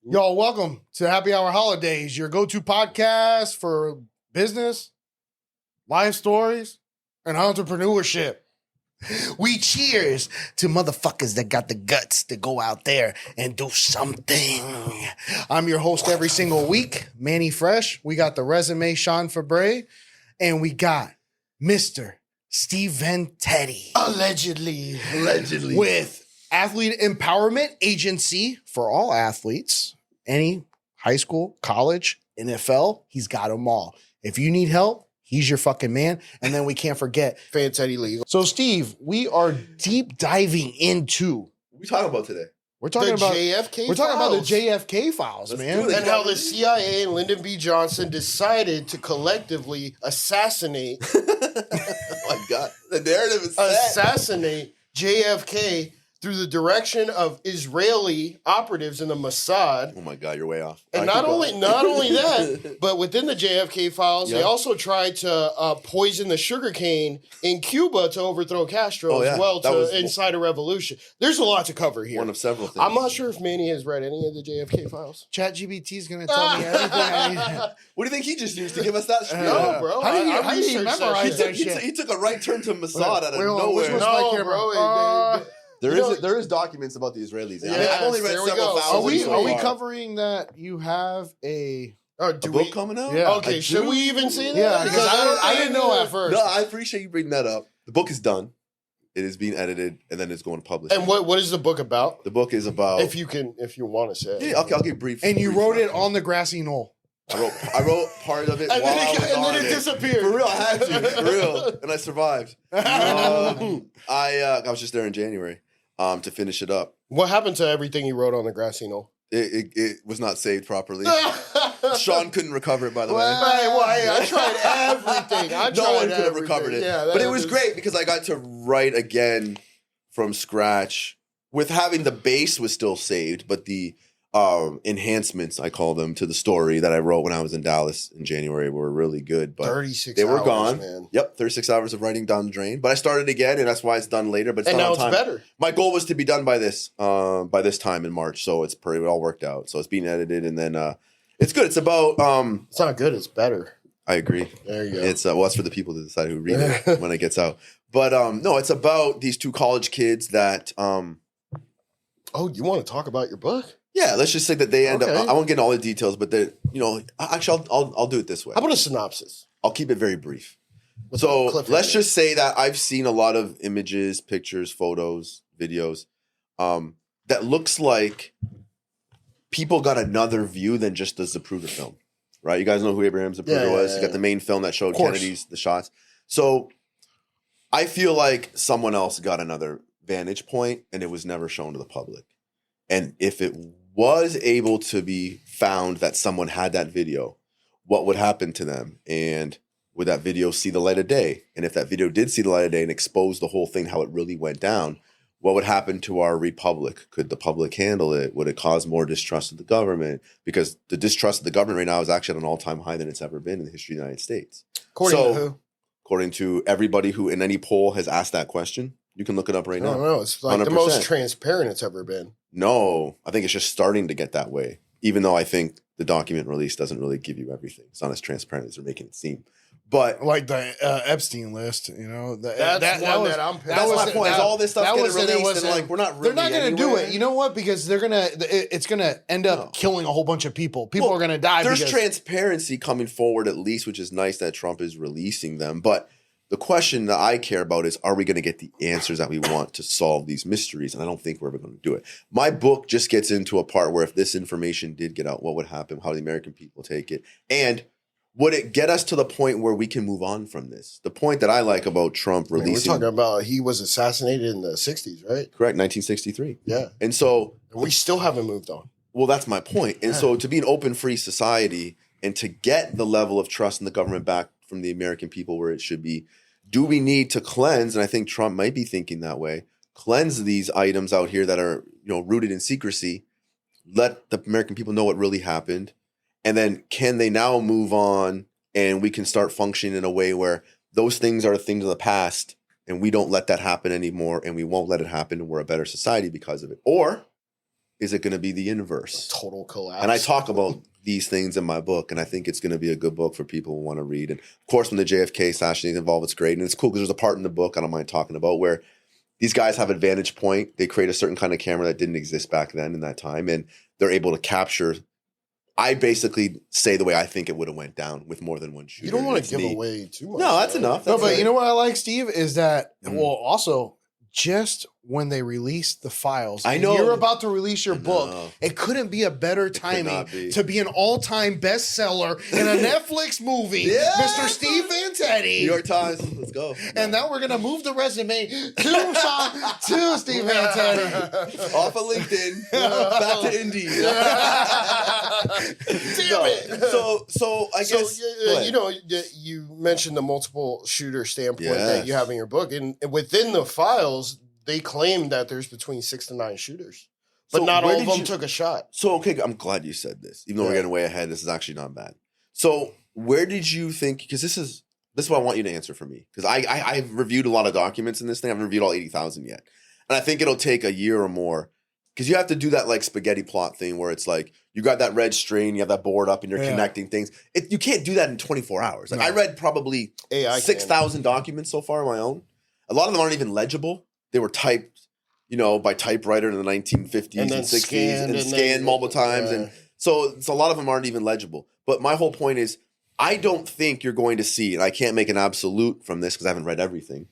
Y'all, welcome to Happy Hour Holidays, your go-to podcast for business, life stories, and entrepreneurship. We cheers to motherfuckers that got the guts to go out there and do something. I'm your host every single week, Manny Fresh. We got the resume, Sean Fabre, and we got Mr. Steve Fantetti. Allegedly. With Athlete Empowerment Agency for all athletes, any high school, college, NFL, he's got them all. If you need help, he's your fucking man. And then we can't forget Fantetti Legal. So, Steve, we are deep diving into. What are we talking about today? We're talking about JFK. We're talking about the JFK files, Let's man. do it. And how the CIA and Lyndon B. Johnson decided to collectively assassinate Oh my God. The narrative is set. assassinate JFK through the direction of Israeli operatives in the Mossad. Oh my God, you're way off. And All not right, keep only going. that, but within the JFK files, they Yeah. also tried to poison the sugarcane in Cuba to overthrow Castro Oh, yeah. as well That was- to incite a revolution. There's a lot to cover here. One of several things. I'm not sure if Manny has read any of the JFK files. ChatGPT is going to tell me everything I need. What do you think he just used to give us that spiel? No, bro. How do you I researched memorize that that shit. shit? He took a right turn to Mossad out of Wait, hold on, which nowhere. one's my No, camera? bro. There is documents about the Israelis. I mean, Yes, I've only read there we several go. thousands so Are we far. covering that you have a... Oh, A do book we? coming out? Yeah. Okay, I should do? we even say that? Yeah, because I didn't know at first. No, I appreciate you bringing that up. The book is done. It is being edited, and then it's going to publish. And what is the book about? The book is about... If you want to say it. Yeah, I'll give brief. And you brief wrote it background. on the grassy knoll. I wrote part of it And while then I was on it it. disappeared. For real, I had to. For real. And I survived. I was just there in January to finish it up. What happened to everything you wrote on the grassy knoll? It was not saved properly. Sean couldn't recover it, by the way. I tried everything. No one could have recovered it. Yeah, But it was great because I got to write again from scratch. With having the base was still saved, but the enhancements, I call them, to the story that I wrote when I was in Dallas in January were really good. But 36 they were hours, gone. man. Yep, 36 hours of writing down the drain. But I started again, and that's why it's done later. But it's And done now on it's time. better. My goal was to be done by this time in March, so it all worked out. So it's being edited, and then it's good. It's about It's not good, it's better. I agree. There you go. It's that's for the people to decide who read it when it gets out. But no, it's about these two college kids that Oh, you want to talk about your book? yeah, let's just say that they end Okay. up. I won't get into all the details, but they, actually, I'll do it this way. How about a synopsis? I'll keep it very brief. With So a cliffhanger? let's just say that I've seen a lot of images, pictures, photos, videos that looks like people got another view than just the Zapruder film, right? You guys know who Abraham Zapruder was. You got the main film that showed course. Kennedy's, the shots. So I feel like someone else got another vantage point and it was never shown to the public. And if it was able to be found that someone had that video, what would happen to them? And would that video see the light of day? And if that video did see the light of day and expose the whole thing, how it really went down, what would happen to our republic? Could the public handle it? Would it cause more distrust of the government? Because the distrust of the government right now is actually at an all-time high than it's ever been in the history of the United States. According So- to who? According to everybody who in any poll has asked that question, you can look it up right I don't now. know. It's like the 100%. most transparent it's ever been. No, I think it's just starting to get that way. Even though I think the document release doesn't really give you everything. It's not as transparent as they're making it seem. But Like the Epstein list, you know. That's one that I'm pissed that's off. my point. Is all this stuff that getting wasn't- it released and wasn't- like we're not really They're not going to do anywhere. it. You know what? Because it's going to end up No. killing a whole bunch of people. People Well, are going to die. There's because transparency coming forward at least, which is nice that Trump is releasing them. But the question that I care about is, are we going to get the answers that we want to solve these mysteries? And I don't think we're ever going to do it. My book just gets into a part where if this information did get out, what would happen? How do the American people take it? And would it get us to the point where we can move on from this? The point that I like about Trump We're releasing, talking about he was assassinated in the 60s, right? correct, 1963. Yeah. And so We still haven't moved on. well, that's my point. And so to be an open, free society and to get the level of trust in the government back from the American people where it should be, do we need to cleanse? And I think Trump might be thinking that way. Cleanse these items out here that are, rooted in secrecy. Let the American people know what really happened. And then can they now move on and we can start functioning in a way where those things are things of the past and we don't let that happen anymore and we won't let it happen and we're a better society because of it? Or is it going to be the inverse? Total collapse. And I talk about these things in my book, and I think it's going to be a good book for people who want to read. And of course, when the JFK assassination is involved, it's great. And it's cool because there's a part in the book I don't mind talking about where these guys have a vantage point. They create a certain kind of camera that didn't exist back then in that time, and they're able to capture. I basically say the way I think it would have went down with more than one shooter. You don't want to give neat. away too much. No, that's enough. No, That's but it. you know what I like, Steve, is that Mhm. well, also just when they released the files, I and know. you're about to release your I book. know. It couldn't be a better could timing not be. to be an all-time bestseller in a Netflix movie, Yeah. Mr. Steve Fantetti. New York Times. Let's go. And now we're gonna move the resume to Steve Fantetti. Off of LinkedIn, back to Indeed. Damn it. So I guess you know, you mentioned the multiple shooter standpoint that you Yes. have in your book, and within the files, they claim that there's between 6 to 9 shooters, but So not where all of did them you- took a shot. So okay, I'm glad you said this. Even though we're Yeah. getting way ahead, this is actually not bad. So where did you think? Because this is what I want you to answer for me. Because I've reviewed a lot of documents in this thing. I haven't reviewed all 80,000 yet, and I think it'll take a year or more. Because you have to do that like spaghetti plot thing where it's like you got that red string, you have that board up, and you're Yeah. connecting things. You can't do that in 24 hours. Like No. I read probably AI 6,000 documents so far on my own. A lot of them aren't even legible. They were typed, by typewriter in the 1950s and, then 60s scanned, and and scanned then- multiple times. yeah. And so a lot of them aren't even legible. But my whole point is I don't think you're going to see, and I can't make an absolute from this because I haven't read everything.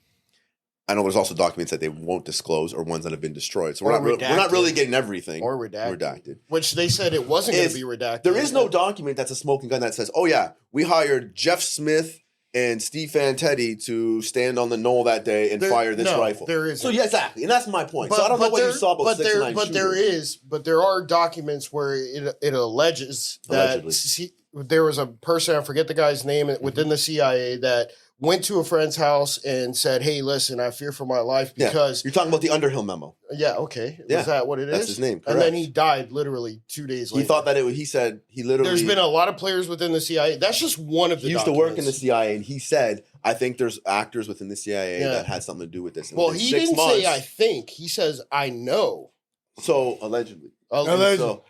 I know there's also documents that they won't disclose or ones that have been destroyed. So we're Or not really redacted. getting everything. Or redacted. Redacted. Which they said it wasn't going to be redacted. There is no document that's a smoking gun that says, oh yeah, we hired Jeff Smith and Steve Fantetti to stand on the knoll that day and fire this rifle. There is. So yeah, exactly. And that's my point. So I don't know what you saw about 6 to 9 shooters. But there are documents where it alleges that Allegedly. there was a person, I forget the guy's name, within the CIA that went to a friend's house and said, "Hey, listen, I fear for my life because You're talking about the Underhill memo. okay, Yeah, is that what it is? That's his name. And then correct. he died literally 2 days later. He thought that he said he literally. There's been a lot of players within the CIA. That's just one of the. He used to work in the documents. CIA, and he said, "I think there's actors within the CIA that had something to do with this." And Well, within he 6 didn't months, say I think. He says I know. So allegedly. Allegedly.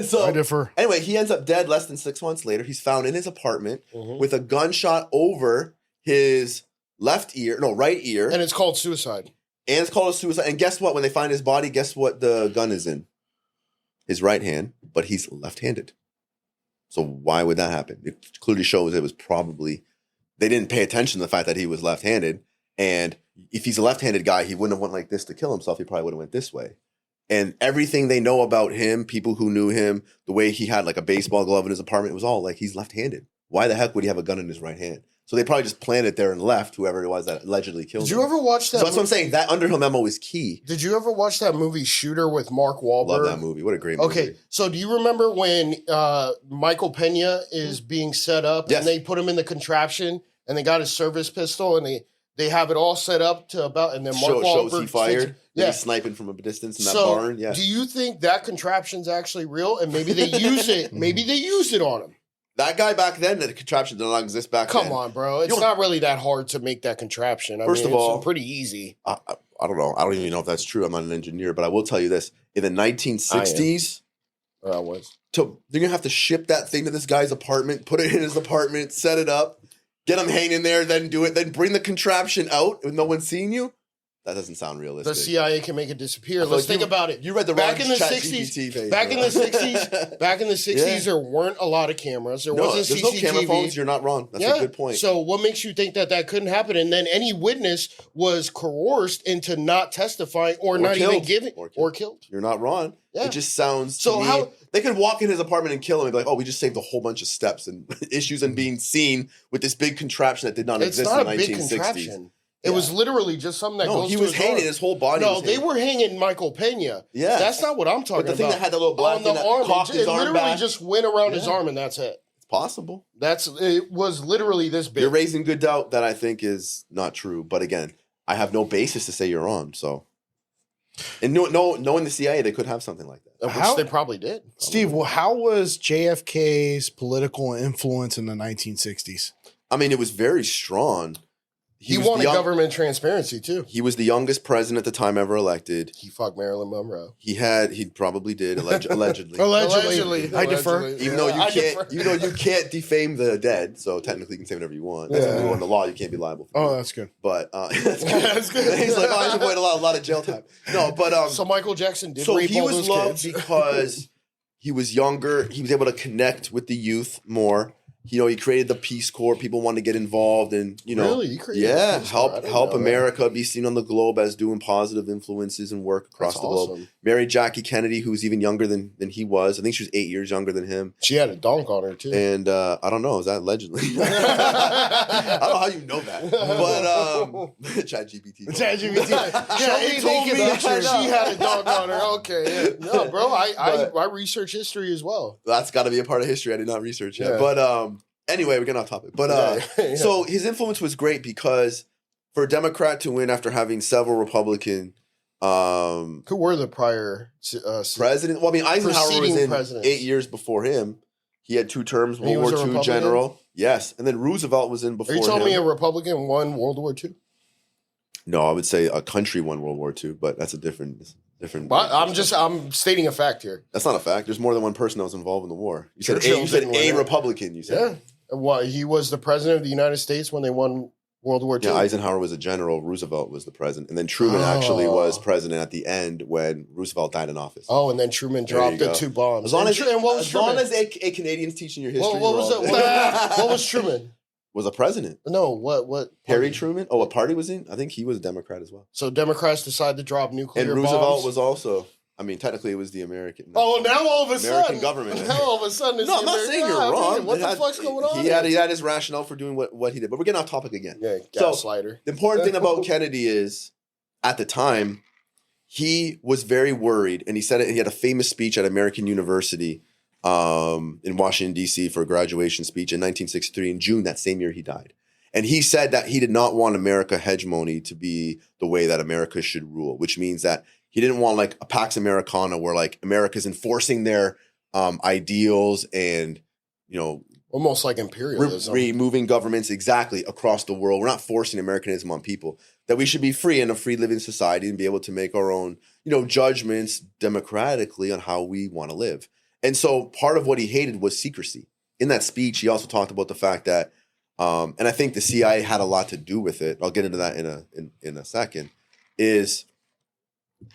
So I differ. anyway, he ends up dead less than 6 months later. He's found in his apartment Mhm. with a gunshot over his right ear, And it's called suicide. and it's called a suicide. And guess what? When they find his body, guess what the gun is in? His right hand, but he's left-handed. So why would that happen? It clearly shows it was probably they didn't pay attention to the fact that he was left-handed. And if he's a left-handed guy, he wouldn't have went like this to kill himself. He probably would have went this way. And everything they know about him, people who knew him, the way he had like a baseball glove in his apartment, it was all like he's left-handed. Why the heck would he have a gun in his right hand? So they probably just planted it there and left whoever it was that allegedly killed Did him. you ever watch that? So that's what I'm saying. That Underhill memo is key. Did you ever watch that movie Shooter with Mark Wahlberg? Love that movie. What a great movie. Okay, so do you remember when Michael Pena is being set up Yes. and they put him in the contraption and they got his service pistol and they have it all set up to about and then Mark Shows Wahlberg he fired. sticks- Yeah. Yeah. He's sniping from a distance in that So barn. Yeah. do you think that contraption's actually real and maybe they use it? Maybe they use it on him. That guy back then, the contraption did not exist back then. Come on, bro. It's You know- not really that hard to make that contraption. I First mean, of all- it's pretty easy. I don't know. I don't even know if that's true. I'm not an engineer, but I will tell you this. In the 1960s, That was. they're going to have to ship that thing to this guy's apartment, put it in his apartment, set it up, get him hanging there, then do it, then bring the contraption out with no one seeing you. That doesn't sound realistic. The CIA can make it disappear. I feel Let's like think you- about it. You read the Back wrong in the ChatGPT 60s, page, back bro. in the 60s, back in the 60s, Yeah. there weren't a lot of cameras. There No, wasn't there's CCTV. no camera phones. You're not wrong. That's a good point. So what makes you think that couldn't happen? And then any witness was coerced into not testifying or not even killed. giving Or killed. or killed. You're not wrong. Yeah. It just sounds So to me, how- they could walk in his apartment and kill him and be like, "Oh, we just saved a whole bunch of steps and issues and being seen with this big contraption that did not It's exist not in a the big 1960s." contraption. It was literally just something that No, goes he to was his hanging. arm. His whole body. No, was they hanging. were hanging Michael Pena. Yeah, That's not what I'm talking But the thing about. that had that little black On the thing that arm, cocked it his arm literally back. just went around his Yeah. arm, and that's it. It's possible. It was literally this big. You're raising good doubt that I think is not true. But again, I have no basis to say you're wrong. So, and knowing the CIA, they could have something like that. Which How- they probably did. Steve, well, how was JFK's political influence in the 1960s? I mean, it was very strong. He wanted government transparency too. He was the youngest president at the time ever elected. He fucked Marilyn Monroe. He probably did allegedly. Allegedly. I defer. Even though you can't defame the dead, so technically you can say whatever you want. That's in the law. You can't be liable. That's good. But that's good. That's good. He's like, he's avoided a lot of jail time. No, but so Michael Jackson did. So rape he all was those loved kids. because he was younger. He was able to connect with the youth more. He created the Peace Corps. People wanted to get involved and, Really? You created the Peace Corps? help America be seen on the globe as doing positive influences and work across the globe. Married Jackie Kennedy, who was even younger than he was. I think she was 8 years younger than him. She had a donk on her, too. And I don't know. Is that allegedly? I don't know how you know that. But ChatGPT. Yeah, he told me that she had a donk on her. Okay, yeah. No, bro, I research history as well. That's got to be a part of history I did not research yet. Yeah. But anyway, we're getting off topic. But so his influence was great because for a Democrat to win after having several Republican who were the prior president? Well, I mean, Eisenhower was in presidents. 8 years before him. He had 2 terms, World War II general. Yes. And then Roosevelt was in before him. Are you telling me a Republican won World War II? No, I would say a country won World War II, but that's a different. But I'm stating a fact here. That's not a fact. There's more than one person that was involved in the war. You said a Republican. You said. Yeah. Well, he was the president of the United States when they won World War II. Yeah, Eisenhower was a general. Roosevelt was the president. And then Truman actually was president at the end when Roosevelt died in office. Oh, and then Truman dropped the 2 bombs. As long as a Canadian's teaching your history. What was Truman? Was a president. No, what? Harry Truman? Oh, what party was he? I think he was a Democrat as well. So Democrats decided to drop nuclear bombs. And Roosevelt was also... I mean, technically, it was the American. Now all of a American government. Now all of a sudden, it's I'm not saying you're wrong. What the fuck's going on? He had his rationale for doing what he did, but we're getting off topic again. Yeah, gaslighter. The important thing about Kennedy is, at the time, he was very worried, and he said it. He had a famous speech at American University in Washington D.C. for a graduation speech in 1963. In June that same year, he died. And he said that he did not want America hegemony to be the way that America should rule, which means that he didn't want like a Pax Americana where like America's enforcing their ideals and, almost like imperialism. Removing governments exactly across the world. We're not forcing Americanism on people. That we should be free in a free living society and be able to make our own, judgments democratically on how we want to live. And so part of what he hated was secrecy. In that speech, he also talked about the fact that, and I think the CIA had a lot to do with it. I'll get into that in a second. Is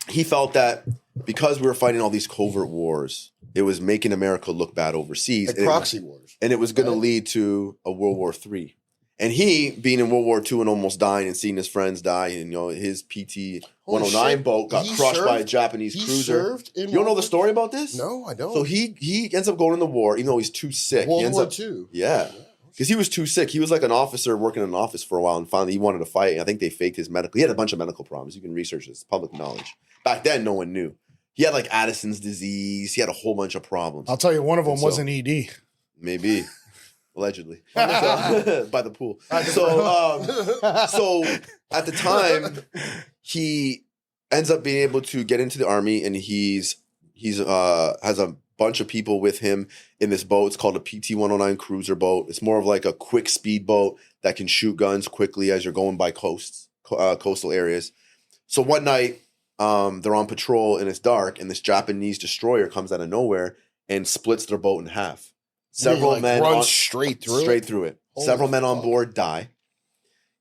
he felt that because we were fighting all these covert wars, it was making America look bad overseas. Like proxy wars. And it was going to lead to a World War III. And he, being in World War II and almost dying and seeing his friends die, and his PT-109 boat got crushed by a Japanese cruiser. You don't know the story about this? No, I don't. So he ends up going in the war, even though he's too sick. World War II. Yeah. Because he was too sick. He was like an officer working in an office for a while, and finally he wanted to fight. And I think they faked his medical. He had a bunch of medical problems. You can research this. It's public knowledge. Back then, no one knew. He had like Addison's disease. He had a whole bunch of problems. I'll tell you, one of them was an ED. Maybe. Allegedly. By the pool. So at the time, he ends up being able to get into the army, and he's has a bunch of people with him in this boat. It's called a PT-109 cruiser boat. It's more of like a quick speed boat that can shoot guns quickly as you're going by coastal areas. So one night, they're on patrol and it's dark, and this Japanese destroyer comes out of nowhere and splits their boat in half. Several men run straight through it. Several men on board die.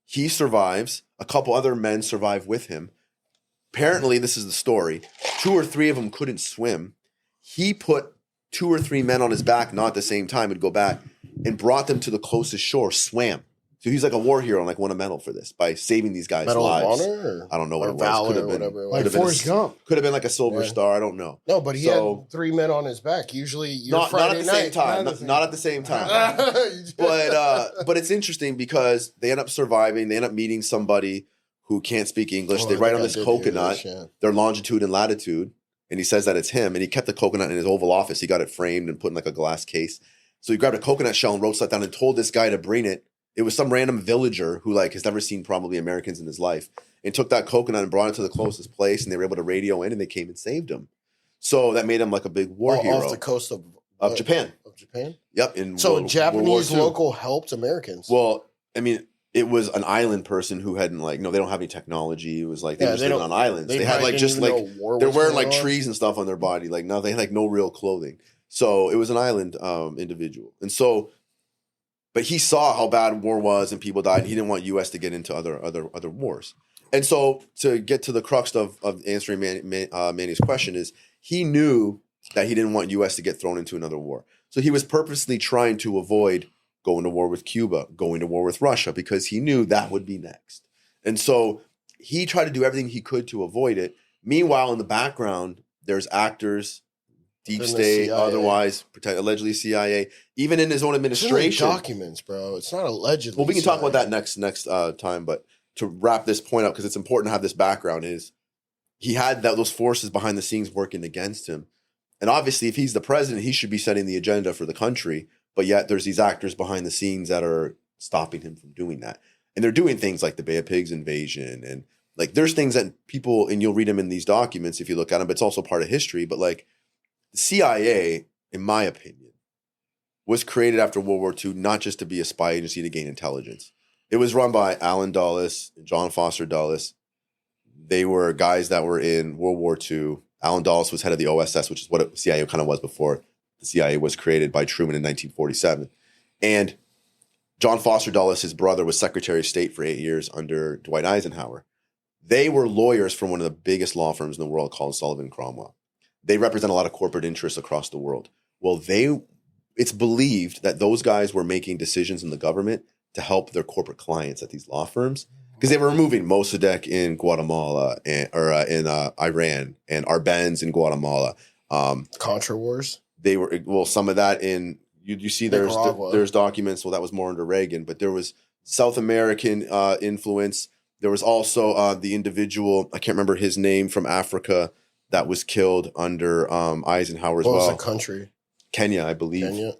He survives. A couple other men survive with him. Apparently, this is the story. 2 or 3 of them couldn't swim. He put 2 or 3 men on his back, not at the same time, would go back and brought them to the closest shore, swam. So he's like a war hero and like won a medal for this by saving these guys' Medal lives. Of Honor? I don't know what it was. Valor Could have been, whatever. Like Forrest Gump. Could have been like a Silver Star. I don't know. No, but he had 3 men on his back. Usually, not at the same time. Not at the same time. But it's interesting because they end up surviving. They end up meeting somebody who can't speak English. They write on this coconut their longitude and latitude, and he says that it's him. And he kept the coconut in his Oval Office. He got it framed and put in like a glass case. So he grabbed a coconut shell and wrote stuff down and told this guy to bring it. It was some random villager who like has never seen probably Americans in his life, and took that coconut and brought it to the closest place, and they were able to radio in, and they came and saved him. So that made him like a big war hero. Off the coast of Japan. Of Japan? Yep. So Japanese local helped Americans. Well, I mean, it was an island person who hadn't like, no, they don't have any technology. It was like they Yeah, were just they living on islands. They had probably like didn't just even like know war they're was wearing going like on. trees and stuff on their body. Like nothing, like no real clothing. So it was an island individual. And so, but he saw how bad war was and people died. And he didn't want U.S. to get into other wars. And so to get to the crux of answering Manny's question is he knew that he didn't want U.S. to get thrown into another war. So he was purposely trying to avoid going to war with Cuba, going to war with Russia, because he knew that would be next. And so he tried to do everything he could to avoid it. Meanwhile, in the background, there's actors, deep state, otherwise, allegedly CIA, even in his own administration. Documents, bro. It's not allegedly. Well, we can talk about that next time, but to wrap this point up, because it's important to have this background, is he had those forces behind the scenes working against him. And obviously, if he's the president, he should be setting the agenda for the country. But yet there's these actors behind the scenes that are stopping him from doing that. And they're doing things like the Bay of Pigs invasion. And like there's things that people, and you'll read them in these documents if you look at them, but it's also part of history. But like the CIA, in my opinion, was created after World War II, not just to be a spy agency to gain intelligence. It was run by Allen Dulles, John Foster Dulles. They were guys that were in World War II. Allen Dulles was head of the OSS, which is what CIA kind of was before the CIA was created by Truman in 1947. And John Foster Dulles, his brother, was Secretary of State for 8 years under Dwight Eisenhower. They were lawyers from one of the biggest law firms in the world called Sullivan & Cromwell. They represent a lot of corporate interests across the world. Well, it's believed that those guys were making decisions in the government to help their corporate clients at these law firms, because they were removing Mossadegh in Guatemala in Iran and Arbenz in Guatemala. Contra Wars. They were some of that in you see there's documents. Well, that was more under Reagan, but there was South American influence. There was also the individual, I can't remember his name, from Africa that was killed under Eisenhower as well. What was the country? Kenya, I believe. Kenya.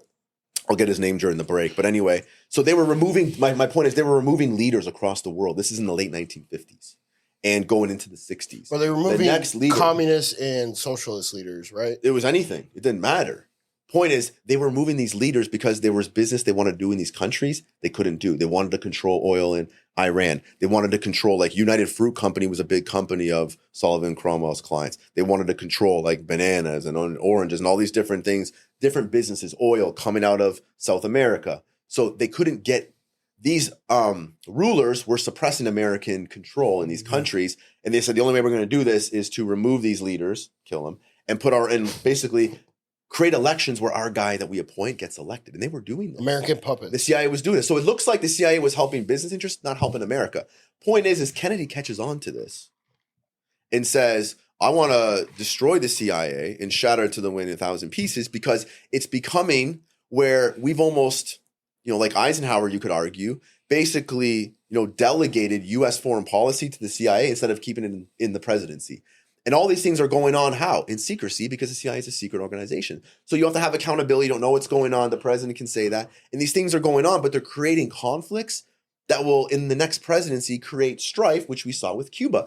I'll get his name during the break. But anyway, so they were removing, my point is they were removing leaders across the world. This is in the late 1950s and going into the 60s. Well, they were removing communist and socialist leaders, right? It was anything. It didn't matter. Point is, they were removing these leaders because there was business they wanted to do in these countries they couldn't do. They wanted to control oil in Iran. They wanted to control, like United Fruit Company was a big company of Sullivan Cromwell's clients. They wanted to control like bananas and oranges and all these different things, different businesses, oil coming out of South America. So they couldn't get these rulers were suppressing American control in these countries. And they said, the only way we're going to do this is to remove these leaders, kill them, and basically create elections where our guy that we appoint gets elected. And they were doing this. American puppets. The CIA was doing this. So it looks like the CIA was helping business interests, not helping America. Point is Kennedy catches on to this and says, I want to destroy the CIA and shatter it to the wind in 1,000 pieces, because it's becoming where we've almost, like Eisenhower, you could argue, basically, delegated U.S. foreign policy to the CIA instead of keeping it in the presidency. And all these things are going on how? In secrecy, because the CIA is a secret organization. So you have to have accountability. You don't know what's going on. The president can say that. And these things are going on, but they're creating conflicts that will, in the next presidency, create strife, which we saw with Cuba.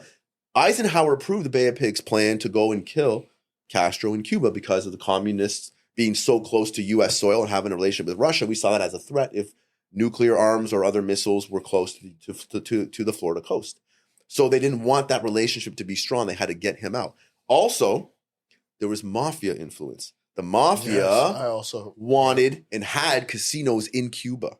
Eisenhower approved the Bay of Pigs plan to go and kill Castro in Cuba because of the communists being so close to U.S. soil and having a relationship with Russia. We saw that as a threat if nuclear arms or other missiles were close to the Florida coast. So they didn't want that relationship to be strong. They had to get him out. Also, there was mafia influence. The mafia wanted and had casinos in Cuba.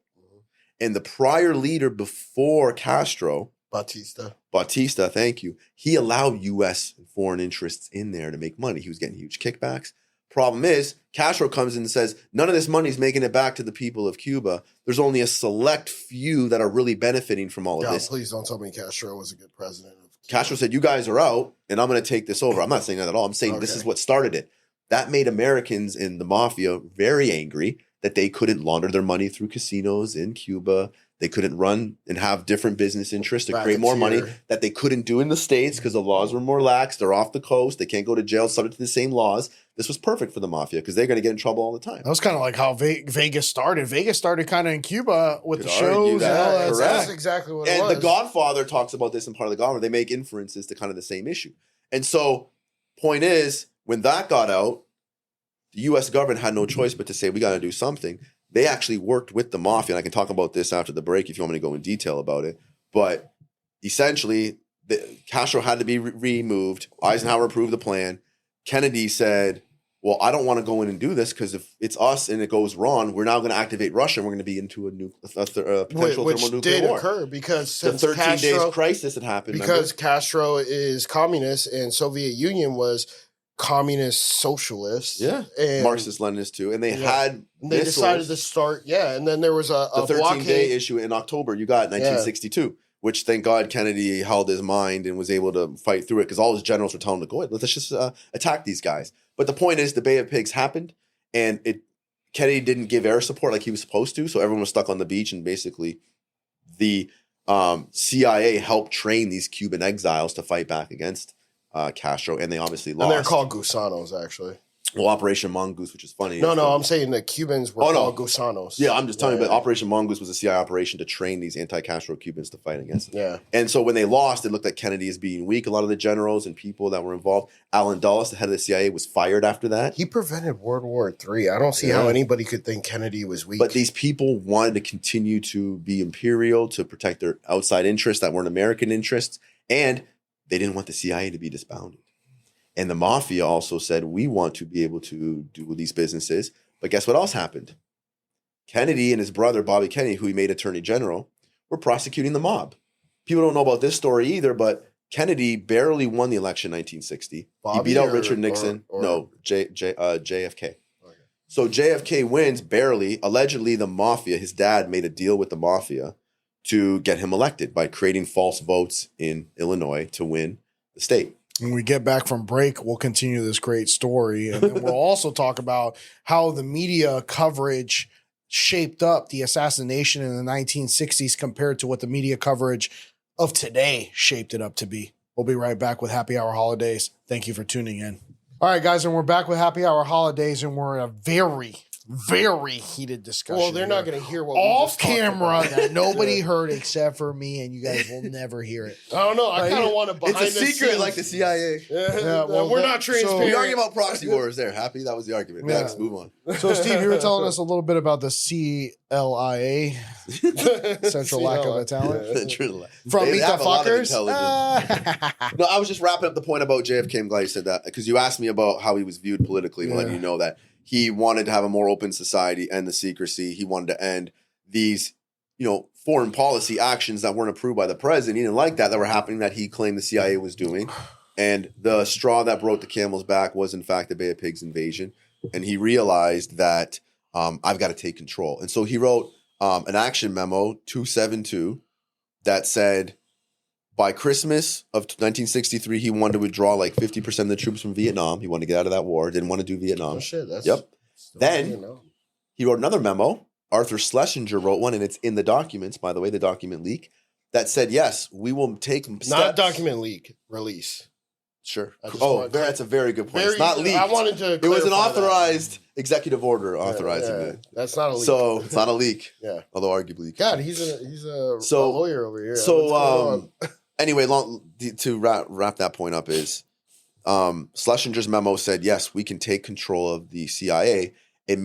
And the prior leader before Castro, Batista, thank you, he allowed U.S. and foreign interests in there to make money. He was getting huge kickbacks. Problem is, Castro comes in and says, none of this money is making it back to the people of Cuba. There's only a select few that are really benefiting from all of this. Please don't tell me Castro was a good president. Castro said, you guys are out, and I'm going to take this over. I'm not saying that at all. I'm saying This is what started it. That made Americans in the mafia very angry that they couldn't launder their money through casinos in Cuba. They couldn't run and have different business interests to create more money that they couldn't do in the States because the laws were more lax. They're off the coast. They can't go to jail subject to the same laws. This was perfect for the mafia because they're going to get in trouble all the time. That was kind of like how Vegas started. Vegas started kind of in Cuba with the shows. That's exactly what it was. And The Godfather talks about this in part of The Godfather. They make inferences to kind of the same issue. And so, point is, when that got out, the U.S. government had no choice but to say, we got to do something. they actually worked with the mafia. And I can talk about this after the break if you want me to go in detail about it. But essentially, Castro had to be removed. Eisenhower approved the plan. Kennedy said, well, I don't want to go in and do this because if it's us and it goes wrong, we're now going to activate Russia and we're going to be into a potential thermonuclear did war. Occur because the 13 days crisis had happened. Because Castro is communist and Soviet Union was communist socialist. Yeah. And Marxist-Leninist too. And they had they decided to start, and then there was a 13-day issue in October, you got 1962. Which, thank God, Kennedy held his mind and was able to fight through it because all his generals were telling him to go ahead. Let's just attack these guys. But the point is, the Bay of Pigs happened, and Kennedy didn't give air support like he was supposed to, so everyone was stuck on the beach, and basically the CIA helped train these Cuban exiles to fight back against Castro, and they obviously lost. And they're called gusanos, actually. Well, Operation Mongoose, which is funny. No, I'm saying the Cubans were called gusanos. Yeah, I'm just telling you, but Operation Mongoose was a CIA operation to train these anti-Castro Cubans to fight against them. Yeah. And so when they lost, it looked like Kennedy as being weak. A lot of the generals and people that were involved. Allen Dulles, the head of the CIA, was fired after that. He prevented World War III. I don't see how anybody could think Kennedy was weak. But these people wanted to continue to be imperial, to protect their outside interests that weren't American interests, and they didn't want the CIA to be disbanded. And the mafia also said, we want to be able to do these businesses. But guess what else happened? Kennedy and his brother, Bobby Kennedy, who he made attorney general, were prosecuting the mob. People don't know about this story either, but Kennedy barely won the election in 1960. He beat out Richard Nixon. JFK. Okay. So JFK wins barely. Allegedly, the mafia, his dad made a deal with the mafia to get him elected by creating false votes in Illinois to win the state. When we get back from break, we'll continue this great story. And then we'll also talk about how the media coverage shaped up the assassination in the 1960s compared to what the media coverage of today shaped it up to be. We'll be right back with Happy Hour Holidays. Thank you for tuning in. All right, guys, and we're back with Happy Hour Holidays, and we're in a very, very heated discussion. Well, they're not going to hear what off camera that nobody heard except for me, and you guys will never hear it. I don't know. I kind of want to behind It's a secret scenes. like the CIA. Well, we're not transparent. We're arguing about proxy wars there. Happy? That was the argument. Yeah. Next, move on. So, Steve, you were telling us a little bit about the CLIA, Central Lack of Talent. From They Meet the have a lot of Fuckers. No, I was just wrapping up the point about JFK. I'm glad you said that because you asked me about how he was viewed politically, and letting you know that he wanted to have a more open society, end the secrecy. He wanted to end these, foreign policy actions that weren't approved by the president. He didn't like that were happening that he claimed the CIA was doing. And the straw that broke the camel's back was, in fact, the Bay of Pigs invasion. And he realized that I've got to take control. And so he wrote an action memo, 272, that said by Christmas of 1963, he wanted to withdraw like 50% of the troops from Vietnam. He wanted to get out of that war. Didn't want to do Vietnam. Oh, shit. Then he wrote another memo. Arthur Schlesinger wrote one, and it's in the documents, by the way, the document leak, that said, yes, we will take steps. Not document leak, release. Sure. That's a very good point. It's not leaked. I wanted to It was an authorized executive order authorizing it. That's not a leak. So it's not a leak. Yeah. Although arguably. God, he's a lawyer over here. So anyway, to wrap that point up is Schlesinger's memo said, yes, we can take control of the CIA and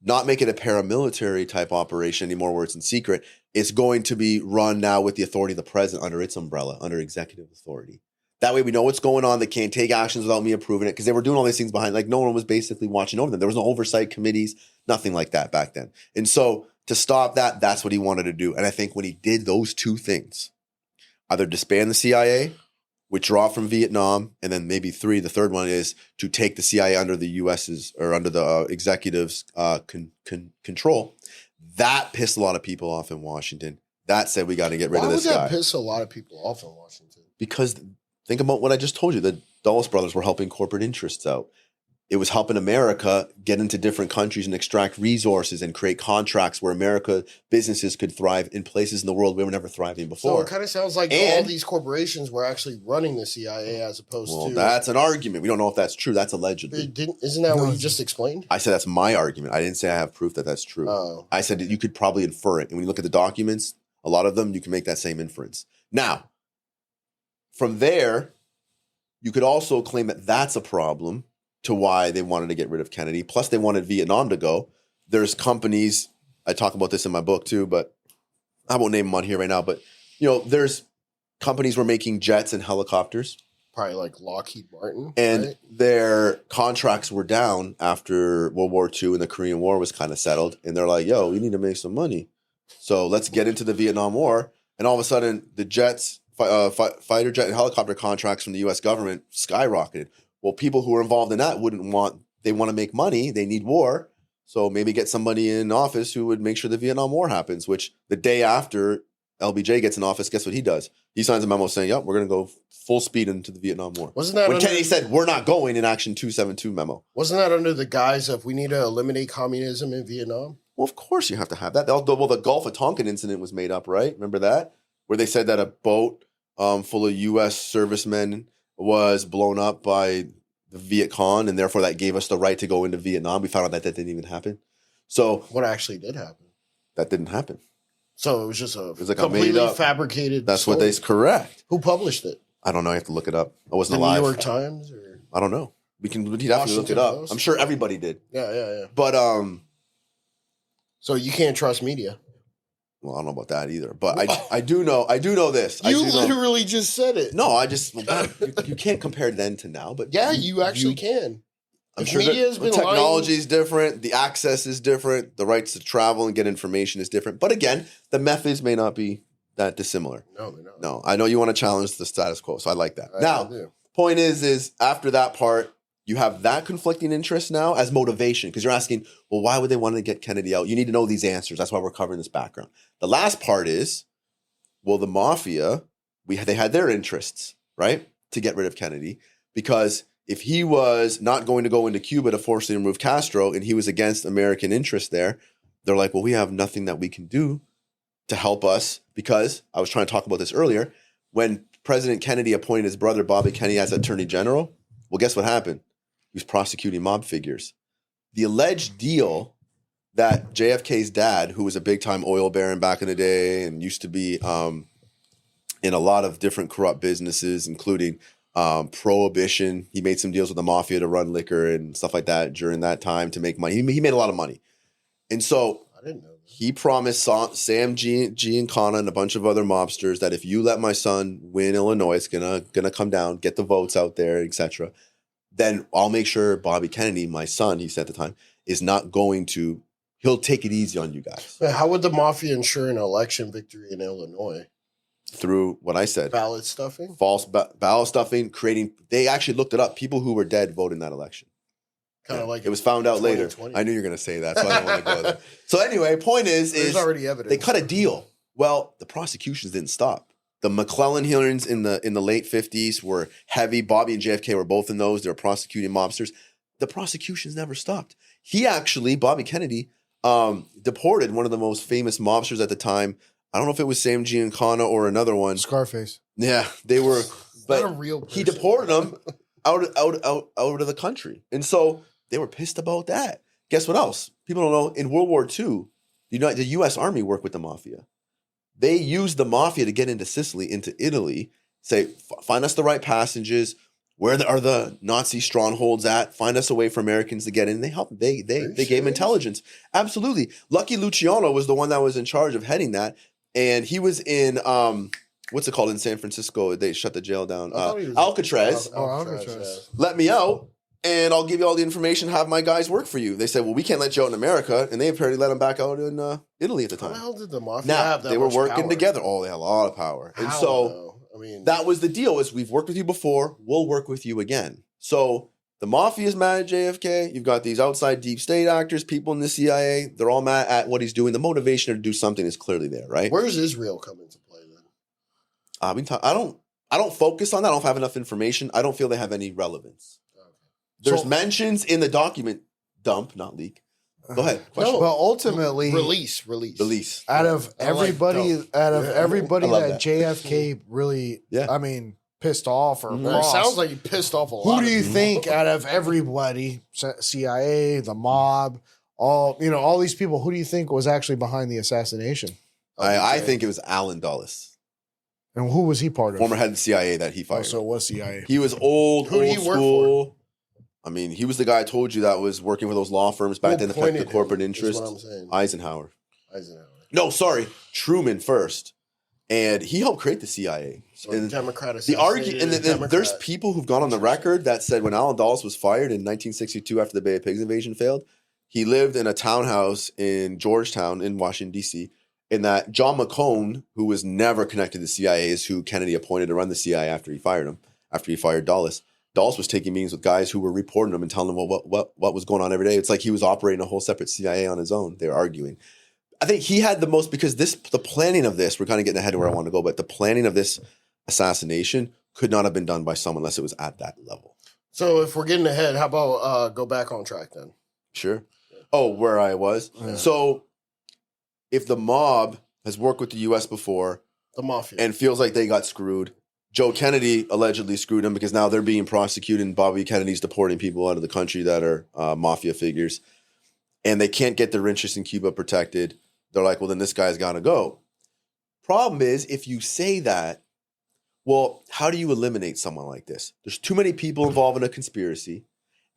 not make it a paramilitary type operation anymore where it's in secret. It's going to be run now with the authority of the president under its umbrella, under executive authority. That way we know what's going on. They can't take actions without me approving it because they were doing all these things behind. Like no one was basically watching over them. There was no oversight committees, nothing like that back then. And so to stop that, that's what he wanted to do. And I think when he did those two things, either disband the CIA, withdraw from Vietnam, and then maybe the third one is to take the CIA under the US's or under the executive's control. That pissed a lot of people off in Washington. That said, we got to get rid of this guy. Why would that piss a lot of people off in Washington? Because think about what I just told you. The Dulles brothers were helping corporate interests out. It was helping America get into different countries and extract resources and create contracts where America businesses could thrive in places in the world we were never thriving before. So it kind of sounds like all these corporations were actually running the CIA as opposed to... Well, that's an argument. We don't know if that's true. That's allegedly. Isn't that what you just explained? I said that's my argument. I didn't say I have proof that that's true. Oh. I said that you could probably infer it. And when you look at the documents, a lot of them, you can make that same inference. Now, from there, you could also claim that that's a problem to why they wanted to get rid of Kennedy. Plus, they wanted Vietnam to go there's companies, I talk about this in my book too, but I won't name them on here right now, but there's companies were making jets and helicopters. Probably like Lockheed Martin. And right? their contracts were down after World War II and the Korean War was kind of settled. And they're like, yo, we need to make some money. So let's get into the Vietnam War. And all of a sudden, the jets, fighter jet and helicopter contracts from the U.S. government skyrocketed. Well, people who are involved in that they want to make money. They need war. So maybe get somebody in office who would make sure the Vietnam War happens, which the day after LBJ gets in office, guess what he does? He signs a memo saying, yep, we're going to go full speed into the Vietnam War. Wasn't that when Kennedy said, we're not going in Action 272 memo? Wasn't that under the guise of we need to eliminate communism in Vietnam? Well, of course you have to have that. Well, the Gulf of Tonkin incident was made up, right? Remember that? Where they said that a boat full of U.S. servicemen was blown up by the Viet Cong, and therefore that gave us the right to go into Vietnam. We found out that didn't even happen. So what actually did happen? That didn't happen. So it was just like completely a fabricated. That's story. what they correct. Who published it? I don't know. I have to look it up. I wasn't the alive. New York Times, or I don't know. We'd definitely look it up. Post? I'm sure everybody did. Yeah. But so you can't trust media. Well, I don't know about that either. But I do know this. You literally just said it. No, you can't compare then to now. But yeah, you actually can. I'm sure the technology is different. The access is different. The rights to travel and get information is different. But again, the methods may not be that dissimilar. No, they're not. No, I know you want to challenge the status quo, so I like that. I point is after that part, you have that conflicting interest now as motivation because you're asking, well, why would they want to get Kennedy out? You need to know these answers. That's why we're covering this background. The last part is, well, the mafia, they had their interests, right, to get rid of Kennedy because if he was not going to go into Cuba to forcibly remove Castro and he was against American interests there, they're like, well, we have nothing that we can do to help us because I was trying to talk about this earlier. When President Kennedy appointed his brother Bobby Kennedy as Attorney General, well, guess what happened? He was prosecuting mob figures. The alleged deal that JFK's dad, who was a big-time oil baron back in the day and used to be in a lot of different corrupt businesses, including prohibition. He made some deals with the mafia to run liquor and stuff like that during that time to make money. He made a lot of money. And so I didn't know that. He promised Sam Giancana and a bunch of other mobsters that if you let my son win Illinois, it's gonna come down, get the votes out there, etc. Then I'll make sure Bobby Kennedy, my son, he said at the time, is not going to. He'll take it easy on you guys. How would the mafia ensure an election victory in Illinois? Through what I said. Ballot stuffing? False ballot stuffing, they actually looked it up. People who were dead voted in that election. Kind of like it was found out later. I knew you were going to say that, so I don't want to go there. So anyway, point is already evidence. They cut a deal. Well, the prosecutions didn't stop. The McClellan hearings in the late 50s were heavy. Bobby and JFK were both in those. They were prosecuting mobsters. The prosecutions never stopped. He actually, Bobby Kennedy, deported one of the most famous mobsters at the time. I don't know if it was Sam Giancana or another one. Scarface. Yeah, they were. But not a real person. He deported them out of the country, and so they were pissed about that. Guess what else? People don't know. In World War II, the U.S. Army worked with the mafia. They used the mafia to get into Sicily, into Italy. Say, find us the right passages. Where are the Nazi strongholds at? Find us a way for Americans to get in. They helped. They gave intelligence. Absolutely. Lucky Luciano was the one that was in charge of heading that. And he was in, what's it called in San Francisco? They shut the jail down. Alcatraz. Alcatraz. Let me out, and I'll give you all the information, have my guys work for you. They said, well, we can't let you out in America. And they apparently let him back out in Italy at the time. How the hell did the mafia Now, have that they were much working power? together. Oh, they had a lot of power. And How, so though? I mean, that was the deal is we've worked with you before. We'll work with you again. So the mafia is mad at JFK. You've got these outside deep state actors, people in the CIA. They're all mad at what he's doing. The motivation to do something is clearly there, right? where does Israel come into play then? I don't focus on that. I don't have enough information. I don't feel they have any relevance. Okay. There's mentions in the document dump, not leak. Go ahead. Question. No. Well, ultimately, Release. out of everybody, I love that JFK really, Yeah. I mean, pissed off or Mhm. It lost, sounds like you pissed off a lot. who do you of people. think out of everybody, CIA, the mob, all these people, who do you think was actually behind the assassination? I think it was Alan Dulles, And who was he part of? former head of the CIA that he Oh, fired. so it was CIA. He was old Who did he work school. I mean, he was the guy I told you that was working for those law firms back then to protect the corporate interest. What I'm saying. Eisenhower. No, sorry, Truman first. And he helped create the CIA. So and Democrat there's people who've gone on the record that said when Allen Dulles was fired in 1962 after the Bay of Pigs invasion failed, he lived in a townhouse in Georgetown in Washington, D.C., and that John McCone, who was never connected to the CIA, is who Kennedy appointed to run the CIA after he fired him, after he fired Dulles. Dulles was taking meetings with guys who were reporting him and telling them what was going on every day. It's like he was operating a whole separate CIA on his own. They were arguing. I think he had the most, because the planning of this, we're kind of getting ahead of where I want to go, but the planning of this assassination could not have been done by someone unless it was at that level. So if we're getting ahead, how about go back on track then? Sure. Oh, where I was. Yeah. So if the mob has worked with the U.S. before, the mafia, and feels like they got screwed, Joe Kennedy allegedly screwed him because now they're being prosecuted and Bobby Kennedy's deporting people out of the country that are mafia figures, and they can't get their interests in Cuba protected. They're like, well, then this guy's got to go. Problem is, if you say that, well, how do you eliminate someone like this? There's too many people involved in a conspiracy,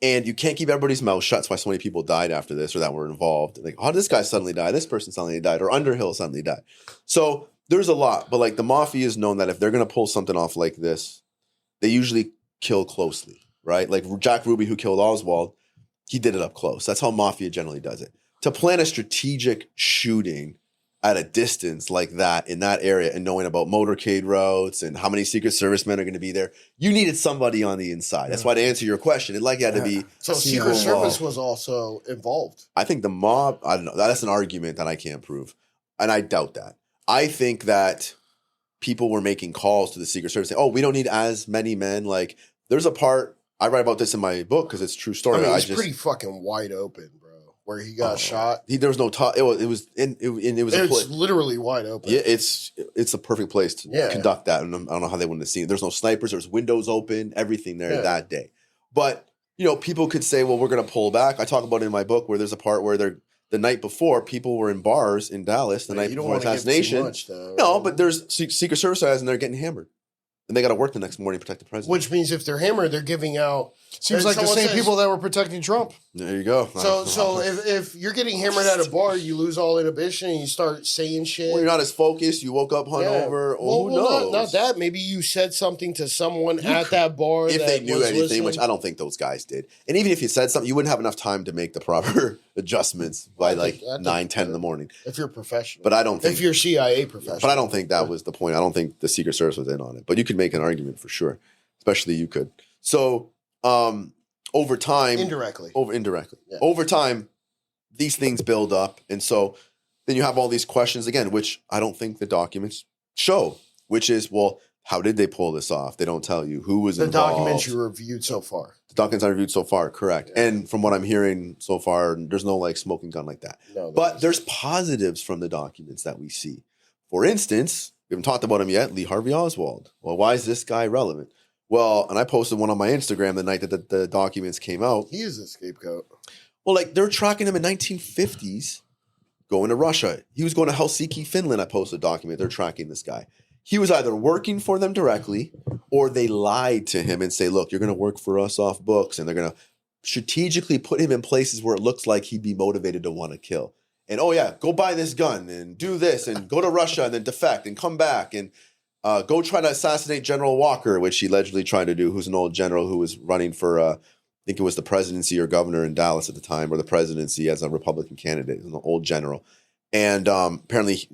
and you can't keep everybody's mouth shut. That's why so many people died after this or that were involved. Like, how did this guy suddenly die? This person suddenly died, or Underhill suddenly died. So there's a lot, but like the mafia is known that if they're going to pull something off like this, they usually kill closely, right? Like Jack Ruby, who killed Oswald, he did it up close. That's how mafia generally does it. To plan a strategic shooting at a distance like that in that area and knowing about motorcade routes and how many Secret Service men are going to be there, you needed somebody on the inside. Yeah. That's why to answer your question, it had to be so Secret Service was also involved. I think the mob, I don't know. That's an argument that I can't prove. And I doubt that. I think that people were making calls to the Secret Service saying, oh, we don't need as many men. Like there's a part, I write about this in my book because it's a true story. I mean, it's pretty fucking wide open, bro. Where he got shot. There was no talk. It was literally wide open. Yeah, it's a perfect place to conduct that. And I don't know how they wouldn't have seen it. There's no snipers. There's windows open. Everything there that day. But people could say, well, we're going to pull back. I talk about it in my book where there's a part where the night before people were in bars in Dallas. The night before assassination. Much, though, no, but there's Secret Service guys and they're getting hammered. And they got to work the next morning to protect the president. Which means if they're hammered, they're giving out. Seems like the same people that were protecting Trump. There you go. So if you're getting hammered at a bar, you lose all inhibition and you start saying shit. Well, you're not as focused. You woke up hungover. Who knows? Not that. Maybe you said something to someone at that bar. If they knew anything, which I don't think those guys did. And even if you said something, you wouldn't have enough time to make the proper adjustments by 9, 10 in the morning. If you're professional. But I don't think. If you're CIA professional. But I don't think that was the point. I don't think the Secret Service was in on it. But you could make an argument for sure. Especially you could. So, over time, indirectly, over time, these things build up, and so then you have all these questions again, which I don't think the documents show. Which is, well, how did they pull this off? They don't tell you who was involved. The documents you reviewed so far. The documents I reviewed so far, correct. Yeah. And from what I'm hearing so far, there's no smoking gun like that. No, but there's positives from the documents that we see. For instance, we haven't talked about him yet. Lee Harvey Oswald. Well, why is this guy relevant? Well, and I posted one on my Instagram the night that the documents came out. He is a scapegoat. Well, they're tracking him in 1950s going to Russia. He was going to Helsinki, Finland. I posted a document. They're tracking this guy. He was either working for them directly or they lied to him and say, look, you're going to work for us off books. And they're going to strategically put him in places where it looks like he'd be motivated to want to kill. And, oh, yeah, go buy this gun and do this and go to Russia and then defect and come back and go try to assassinate General Walker, which he allegedly tried to do, who's an old general who was running for, I think it was the presidency or governor in Dallas at the time, or the presidency as a Republican candidate, an old general. And apparently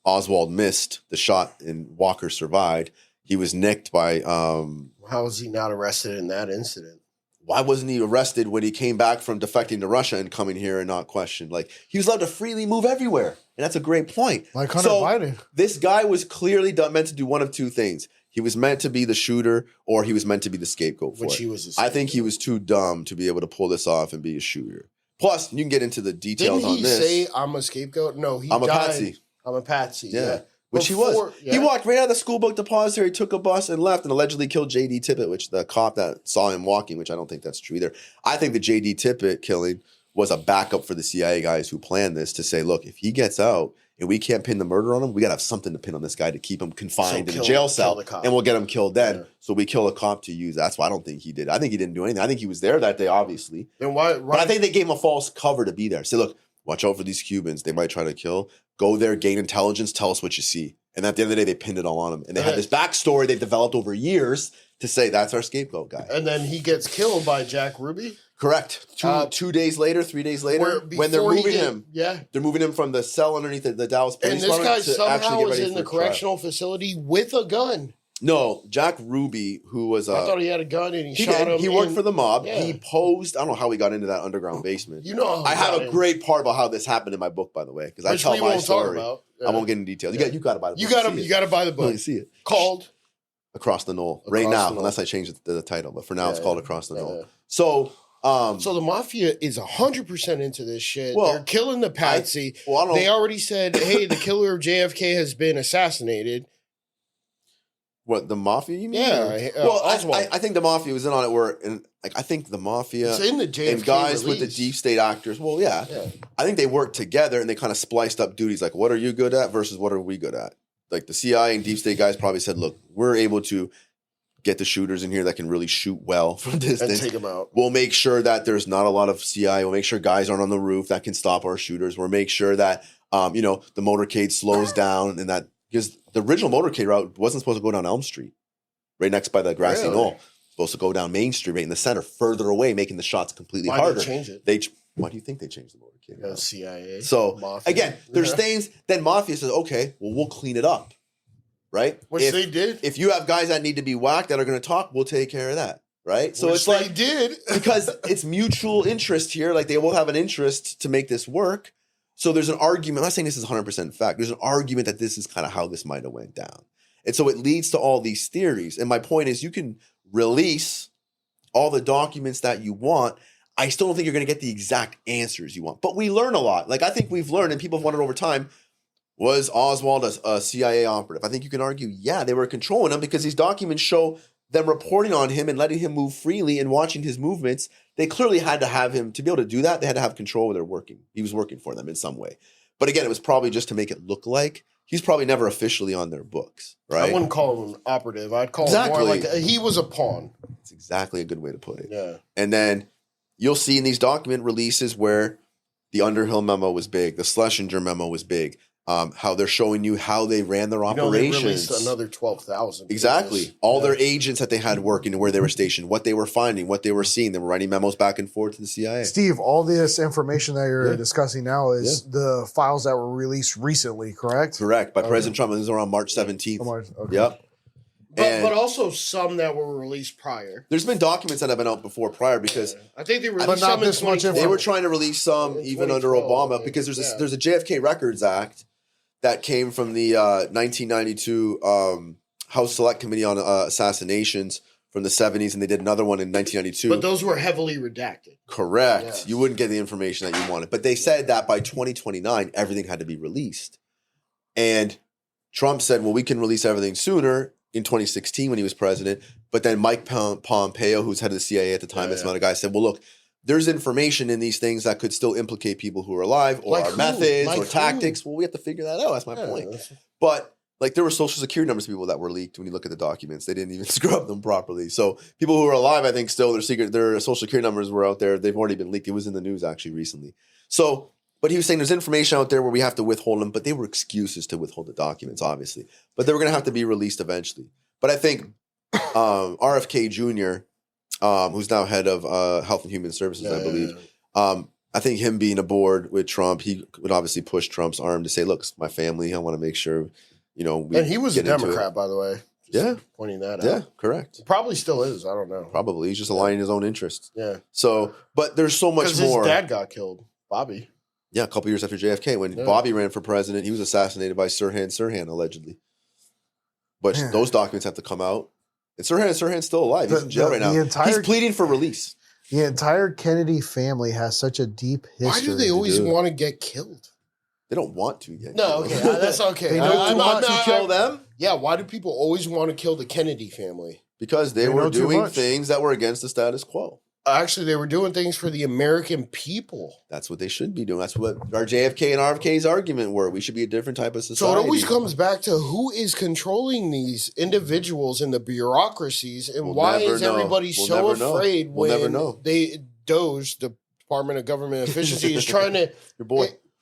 Oswald missed the shot and Walker survived. He was nicked by... How was he not arrested in that incident? Why wasn't he arrested when he came back from defecting to Russia and coming here and not questioned? He was allowed to freely move everywhere. And that's a great point. Like Hunter Biden. This guy was clearly meant to do one of two things. He was meant to be the shooter or he was meant to be the scapegoat for it. I think he was too dumb to be able to pull this off and be a shooter. Plus, you can get into the details on this. Didn't he say, I'm a scapegoat? No, I'm a patsy. I'm a patsy. Yeah. Which he was. Yeah. He walked right out of the school book depository, took a bus and left and allegedly killed J.D. Tippit, which the cop that saw him walking, which I don't think that's true either. I think the J.D. Tippit killing was a backup for the CIA guys who planned this to say, look, if he gets out If we can't pin the murder on him, we got to have something to pin on this guy to keep him confined in a jail kill cell, the cop. and we'll get him killed then. Yeah. So we kill a cop to use. That's why I don't think he did. I think he didn't do anything. I think he was there that day, obviously. Then why? But I think they gave him a false cover to be there. Say, look, watch out for these Cubans. They might try to kill. Go there, gain intelligence, tell us what you see. And at the end of the day, they pinned it all on him. And they had this backstory they've developed over years to say that's our scapegoat guy. And then he gets killed by Jack Ruby. Correct. 2 days later, 3 days later, when they're moving him. Yeah. They're moving him from the cell underneath the Dallas police And this guy to somehow was in the for trial. correctional facility with a gun. No, Jack Ruby, who was I thought he had a gun and he shot did. him. He worked for the mob. Yeah. He posed. I don't know how he got into that underground basement. You know, how I he have got a in. great part about how this happened in my book, by the way, because I Which tell we my won't story. talk about. I won't get into details. Yeah. You got to buy the book. You got to buy the book. You see it Called Across the Knoll Across right the now, Knoll. unless I change the title. But for now, it's Yeah, called yeah. Across the Yeah, Knoll. yeah. So, So the mafia is 100% into this shit. Well, They're killing the patsy. I don't know. They already said, "Hey, the killer of JFK has been assassinated." What, the mafia, you mean? Yeah, Well, Oswald. I think the mafia was in on it where, I think the mafia It's in the JFK and guys with the release. deep state actors, well, yeah. Yeah. I think they worked together and they kind of spliced up duties. Like, what are you good at versus what are we good at? Like the CIA and deep state guys probably said, look, we're able to get the shooters in here that can really shoot well from And distance. take them out. We'll make sure that there's not a lot of CIA. We'll make sure guys aren't on the roof that can stop our shooters. We'll make sure that, the motorcade slows down and that, because the original motorcade route wasn't supposed to go down Elm Street, right next by the grassy Really? knoll. Supposed to go down Main Street, right in the center, further away, making the shots completely Why harder. they change it? Why do you think they changed the motorcade route? CIA. So Mafia. again, there's Yeah. things. Then Mafia says, "Okay, well, we'll clean it up, right? Which if, they did. If you have guys that need to be whacked that are going to talk, we'll take care of that, right? So Which it's they like did. because it's mutual interest here. Like they will have an interest to make this work. So there's an argument. I'm not saying this is 100% fact. There's an argument that this is kind of how this might have went down, and so it leads to all these theories. And my point is, you can release all the documents that you want. I still don't think you're going to get the exact answers you want. But we learn a lot. Like I think we've learned, and people have wondered over time, was Oswald a CIA operative? I think you can argue, yeah, they were controlling him because these documents show them reporting on him and letting him move freely and watching his movements. They clearly had to have him, to be able to do that, they had to have control where they're working. He was working for them in some way. But again, it was probably just to make it look like he's probably never officially on their books, right? I wouldn't call him an operative. I'd call him Exactly. more like he was a pawn. That's exactly a good way to put it. Yeah. And then you'll see in these document releases where the Underhill memo was big, the Schlesinger memo was big, how they're showing you how they ran their They operations. released another 12,000. Exactly. All their agents that they had working and where they were stationed, what they were finding, what they were seeing. They were writing memos back and forth to the CIA. Steve, all this information that you're Yeah. discussing now is the files that were released recently, correct? Correct. By President Trump. This was around March 17th. Okay. Yep. But also some that were released prior. There's been documents that have been out before prior because I think they But released not some in this much 2012. they were trying to release some In even under 2012, Obama because there's yeah. there's a JFK Records Act that came from the 1992 House Select Committee on Assassinations from the 70s, and they did another one in 1992. But those were heavily redacted. Correct. Yes. You wouldn't get the information that you wanted. But they said that by 2029, everything had to be released. And Trump said, well, we can release everything sooner in 2016 when he was president. But then Mike Pompeo, who's head of the CIA at the time, that's another guy, said, well, look, there's information in these things that could still implicate people who are alive or Like our who? methods Like or who? tactics. Well, we have to figure that out. That's my point. But like there were social security numbers of people that were leaked when you look at the documents. They didn't even scrub them properly. So people who are alive, I think still their social security numbers were out there. They've already been leaked. It was in the news actually recently. So, but he was saying there's information out there where we have to withhold them, but they were excuses to withhold the documents, obviously. But they were going to have to be released eventually. But I think RFK Jr., who's now head of Health and Human Services, I believe, I think him being aboard with Trump, he would obviously push Trump's arm to say, look, it's my family. I want to make sure, we And he was a get into Democrat, it. by the way. Just Yeah. pointing that out. Yeah, correct. Probably still is. I don't know. Probably. He's just aligning his own interests. Yeah. So, but there's so much Because more. his dad got killed, Bobby. Yeah, a couple years after JFK, when Bobby ran for president, he was assassinated by Sirhan, allegedly. But Yeah. those documents have to come out. And Sirhan's still alive. He's The- in jail the- right now. the entire- He's pleading for release. The entire Kennedy family has such a deep history. Why do they always do. want to get killed? They don't want to yet. No, okay. That's okay. They know They want to kill them Yeah, why do people always want to kill the Kennedy family? because they They were know too doing much. things that were against the status quo. Actually, they were doing things for the American people. That's what they should be doing. That's what our JFK and RFK's argument were. We should be a different type of society. So it always comes back to who is controlling these individuals in the bureaucracies, and why is everybody so afraid when DOGE, the Department of Government Efficiency, is trying to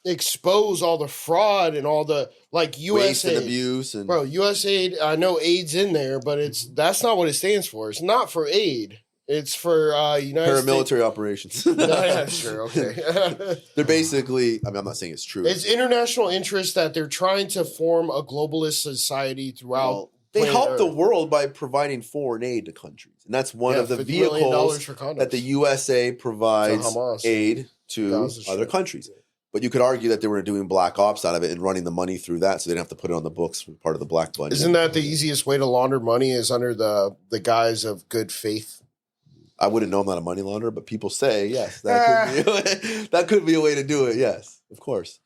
expose all the fraud and all the waste and abuse and USAID. I know AID's in there, but that's not what it stands for. It's not for aid. It's for United paramilitary States. Operations. Yeah, sure, okay. They're basically, I mean, I'm not saying it's true. It's international interest that they're trying to form a globalist society throughout. Well, they help the world by providing foreign aid to countries. And that's one of the vehicles that the USA provides aid to other countries. But you could argue that they were doing black ops out of it and running the money through that, so they didn't have to put it on the books for part of the black budget. Isn't that the easiest way to launder money is under the guise of good faith? I wouldn't know, I'm not a money launderer, but people say, yes, that could be a way to do it, yes, of course.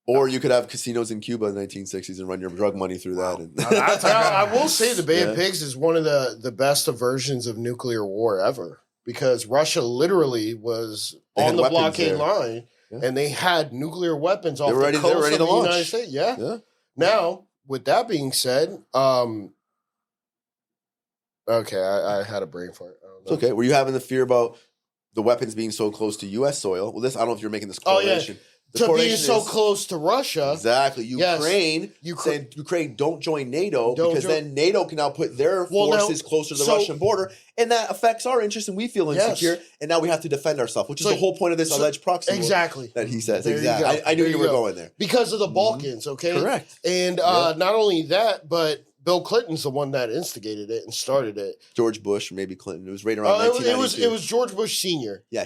Or you could have casinos in Cuba in the 1960s and run your drug money through that. And I will say the Bay of Pigs is one of the best versions of nuclear war ever, because Russia literally was on the blockade line, and they had nuclear weapons off the coast of the United States. Yeah. Now, with that being said, okay, I had a brain fart. It's okay. Were you having the fear about the weapons being so close to U.S. soil? Well, I don't know if you're making this correlation. To being so close to Russia. Exactly. Ukraine saying, Ukraine, don't join NATO because then NATO can now put their forces closer to the Russian border, and that affects our interests, and we feel insecure, and now we have to defend ourselves, which is the whole point of this alleged proxy war that he says. Exactly. I knew you were going there. Because of the Balkans, okay? Correct. And not only that, but Bill Clinton's the one that instigated it and started it. George Bush, maybe Clinton. It was right around 1992. It was George Bush Sr. Yeah,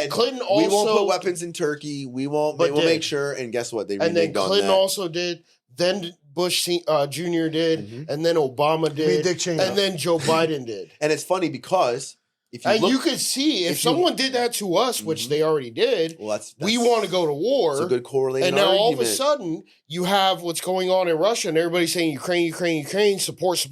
Clinton also, we won't put weapons in Turkey. We'll make sure. And guess what? They reneged on that. And then Clinton also did. Then Bush Jr. did. And then Obama did. Dick Cheney. And then Joe Biden did. And it's funny because you could see if someone did that to us, which they already did, we want to go to war. It's a good correlating And now argument. all of a sudden, you have what's going on in Russia, and everybody's saying Ukraine, support.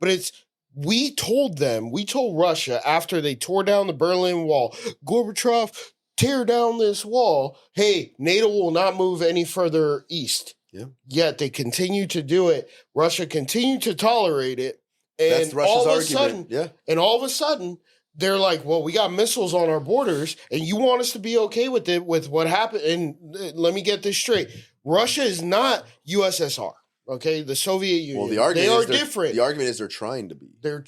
But we told Russia after they tore down the Berlin Wall, Gorbachev, tear down this wall. Hey, NATO will not move any further east. Yeah. Yet they continue to do it. Russia continued to tolerate it. And that's Russia's argument. And all of a sudden, they're like, well, we got missiles on our borders, and you want us to be okay with it, with what happened. And let me get this straight. Russia is not USSR, okay? The Soviet Union. Well, the argument they are different. The argument is they're trying to be. They're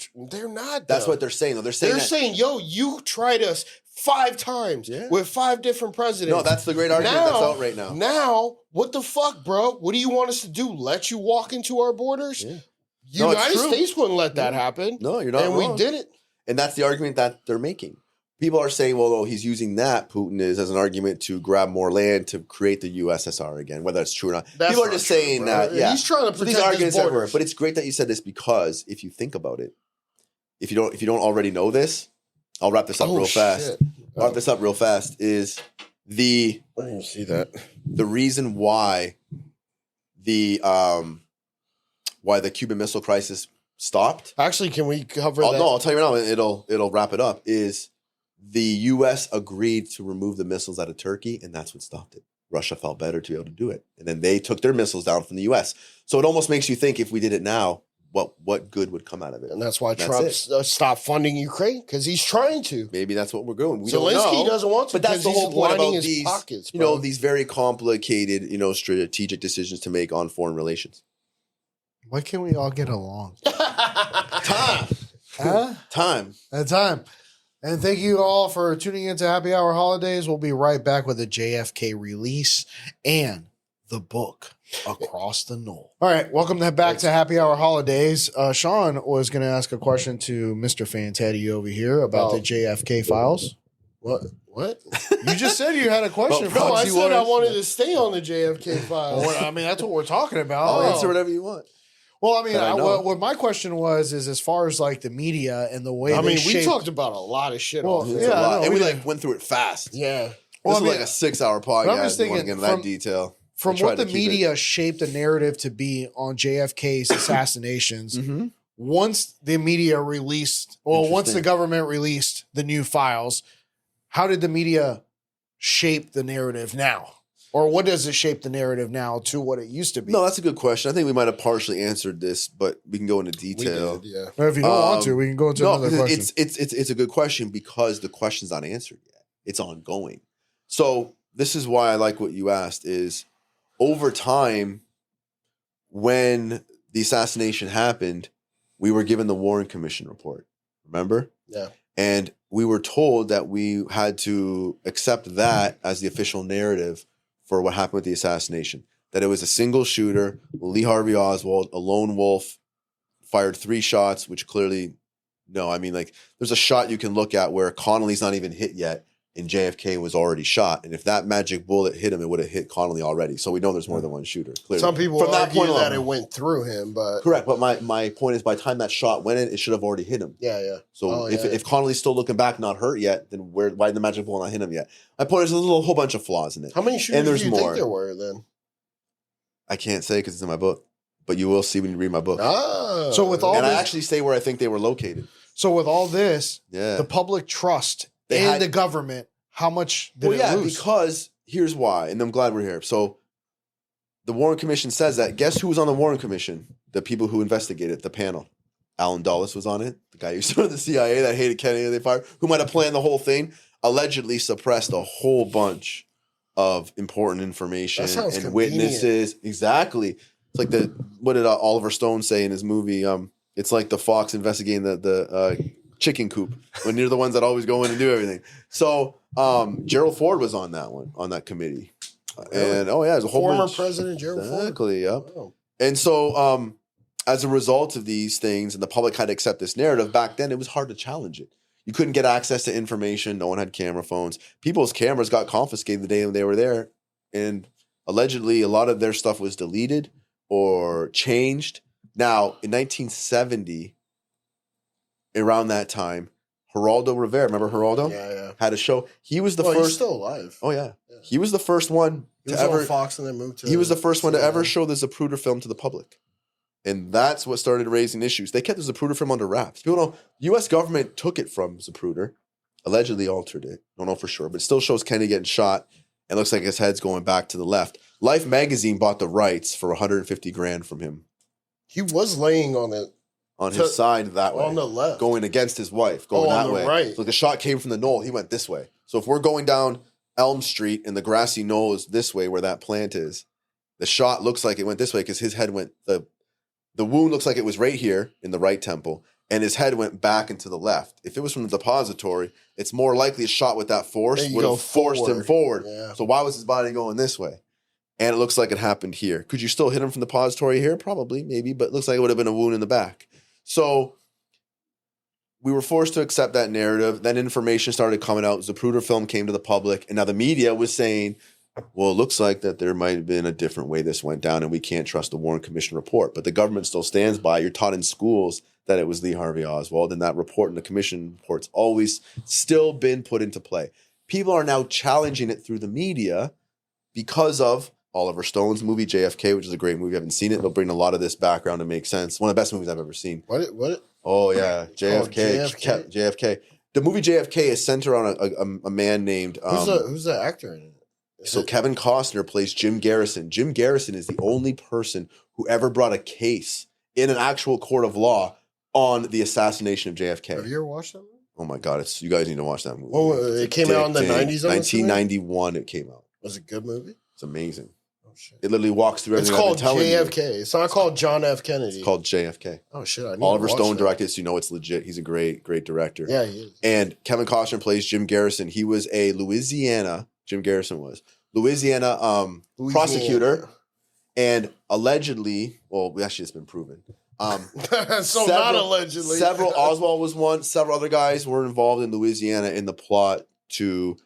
not, That's what they're saying, though. They're saying, yo, you tried us 5 times with 5 different presidents. No, that's the great argument that's out right now. Now, what the fuck, bro? What do you want us to do? Let you walk into our borders? Yeah. United States wouldn't let that happen. No, you're not wrong. And we did it. And that's the argument that they're making. People are saying, well, he's using that, Putin is, as an argument to grab more land to create the USSR again, whether it's true or not. People are just saying that, He's trying to protect these arguments his everywhere. But it's great that you said this, because if you think about it, if you don't already know this, I'll wrap this up real fast. I'll wrap this up real fast. Is I didn't see that. The reason why the Cuban Missile Crisis stopped. Actually, can we cover that? No, I'll tell you right now. It'll wrap it up. Is the U.S. agreed to remove the missiles out of Turkey, and that's what stopped it. Russia felt better to be able to do it, and then they took their missiles down from the U.S. So it almost makes you think, if we did it now, what good would come out of it? And that's why Trump stopped funding Ukraine, because he's trying to. Maybe that's what we're going. We Zelensky don't know, doesn't want to, but that's the whole point about these pockets, these very complicated, strategic decisions to make on foreign relations. Why can't we all get along? Time. Huh? Time. Time. And thank you all for tuning into Happy Hour Holidays. We'll be right back with a JFK release and the book Across the Knoll. All right, welcome back to Happy Hour Holidays. Sean was going to ask a question to Mr. Fantetti over here about the JFK files. What? You just said you had a question. No, I said I wanted to stay on the JFK files. Well, I mean, that's what we're talking about. I'll answer whatever you want. Well, I mean, what my question was is, as far as like the media and the way we talked about a lot of shit. And we went through it fast. Yeah. Well, this was like a 6-hour podcast. I'm just thinking, get into that detail. From what the media shaped the narrative to be on JFK's assassinations, once the media released, or once the Interesting. government released the new files, how did the media shape the narrative now? Or what does it shape the narrative now to what it used to be? No, that's a good question. I think we might have partially answered this, but we can go into We detail. did, yeah. Or if you don't want to, we can go into No, another because question. it's a good question because the question's not answered yet. It's ongoing. So this is why I like what you asked is over time, when the assassination happened, we were given the Warren Commission report. Remember? Yeah. And we were told that we had to accept that as the official narrative for what happened with the assassination. That it was a single shooter, Lee Harvey Oswald, a lone wolf, fired 3 shots, which clearly, no, I mean, like, there's a shot you can look at where Connolly's not even hit yet, and JFK was already shot. And if that magic bullet hit him, it would have hit Connolly already. So we know there's more than one shooter, clearly. Some people From argue that alone. it went through him, but Correct, but my point is by the time that shot went in, it should have already hit him. yeah. So Oh, if yeah. if Connolly's still looking back, not hurt yet, then why did the magic bullet not hit him yet? My point is there's a whole bunch of flaws in it. How many shooters there's do you more. think there were then? I can't say because it's in my book, but you will see when you read my book. Ah, So with all And I this- actually say where I think they were located. So with all this, Yeah. the public trust They in had- the government, how much did it lose? because here's why, and I'm glad we're here. So the Warren Commission says that. Guess who was on the Warren Commission? The people who investigated the panel. Alan Dulles was on it, the guy who started the CIA that hated Kennedy they fired, who might have planned the whole thing, allegedly suppressed a whole bunch of important information That sounds and convenient. witnesses. Exactly. It's like what did Oliver Stone say in his movie? It's like the fox investigating the chicken coop when you're the ones that always go in and do everything. So Gerald Ford was on that one, on that committee. And there's a whole former bunch. President Gerald Ford. Exactly, yep. Oh. And so as a result of these things, and the public had to accept this narrative, back then it was hard to challenge it. You couldn't get access to information. No one had camera phones. People's cameras got confiscated the day they were there. And allegedly, a lot of their stuff was deleted or changed. Now, in 1970, around that time, Geraldo Rivera, remember Geraldo? Yeah. Had a show. He was the He's first. still alive. Oh, yeah. Yeah. He was the first one He to was ever. on Fox and then moved to. He was the first one to ever CNN. show the Zapruder film to the public. And that's what started raising issues. They kept the Zapruder film under wraps. People know the U.S. government took it from Zapruder, allegedly altered it. Don't know for sure, but it still shows Kennedy getting shot. And looks like his head's going back to the left. Life magazine bought the rights for $150,000 from him He was laying on it on his side that way, on the left. going against his wife, going on that the way. right. So the shot came from the knoll. He went this way. So if we're going down Elm Street and the grassy knoll is this way where that plant is, the shot looks like it went this way because his head went the wound looks like it was right here in the right temple, and his head went back into the left. If it was from the depository, it's more likely a shot with that force There you would go, have forced him forward. Yeah. So why was his body going this way? And it looks like it happened here. Could you still hit him from the depository here? Probably, maybe, but it looks like it would have been a wound in the back. So we were forced to accept that narrative. Then information started coming out. Zapruder film came to the public, and now the media was saying, well, it looks like that there might have been a different way this went down, and we can't trust the Warren Commission report. But the government still stands by it. You're taught in schools that it was Lee Harvey Oswald, and that report and the commission report's always still been put into play. People are now challenging it through the media because of Oliver Stone's movie JFK, which is a great movie. I haven't seen it. They'll bring a lot of this background to make sense. One of the best movies I've ever seen. What? Oh yeah, JFK. JFK? JFK. The movie JFK is centered on a man named Who's the actor in it? so Kevin Costner plays Jim Garrison. Jim Garrison is the only person who ever brought a case in an actual court of law on the assassination of JFK. Have you ever watched that movie? Oh my God, you guys need to watch that movie. Oh, it came out in the addicting. 90s, I'm assuming? 1991 it came out. Was it a good movie? It's amazing. Oh shit. It literally walks through It's everything called I've been telling JFK. you. It's not called John F. Kennedy. It's called JFK. Oh shit! I need Oliver to watch Stone that. directed, so you know it's legit. He's a great director. Yeah, he is. And Kevin Costner plays Jim Garrison. He was a Jim Garrison was Louisiana prosecutor, and allegedly, well, actually, it's been proven. So not allegedly. Several Oswald was one. Several other guys were involved in Louisiana in the plot to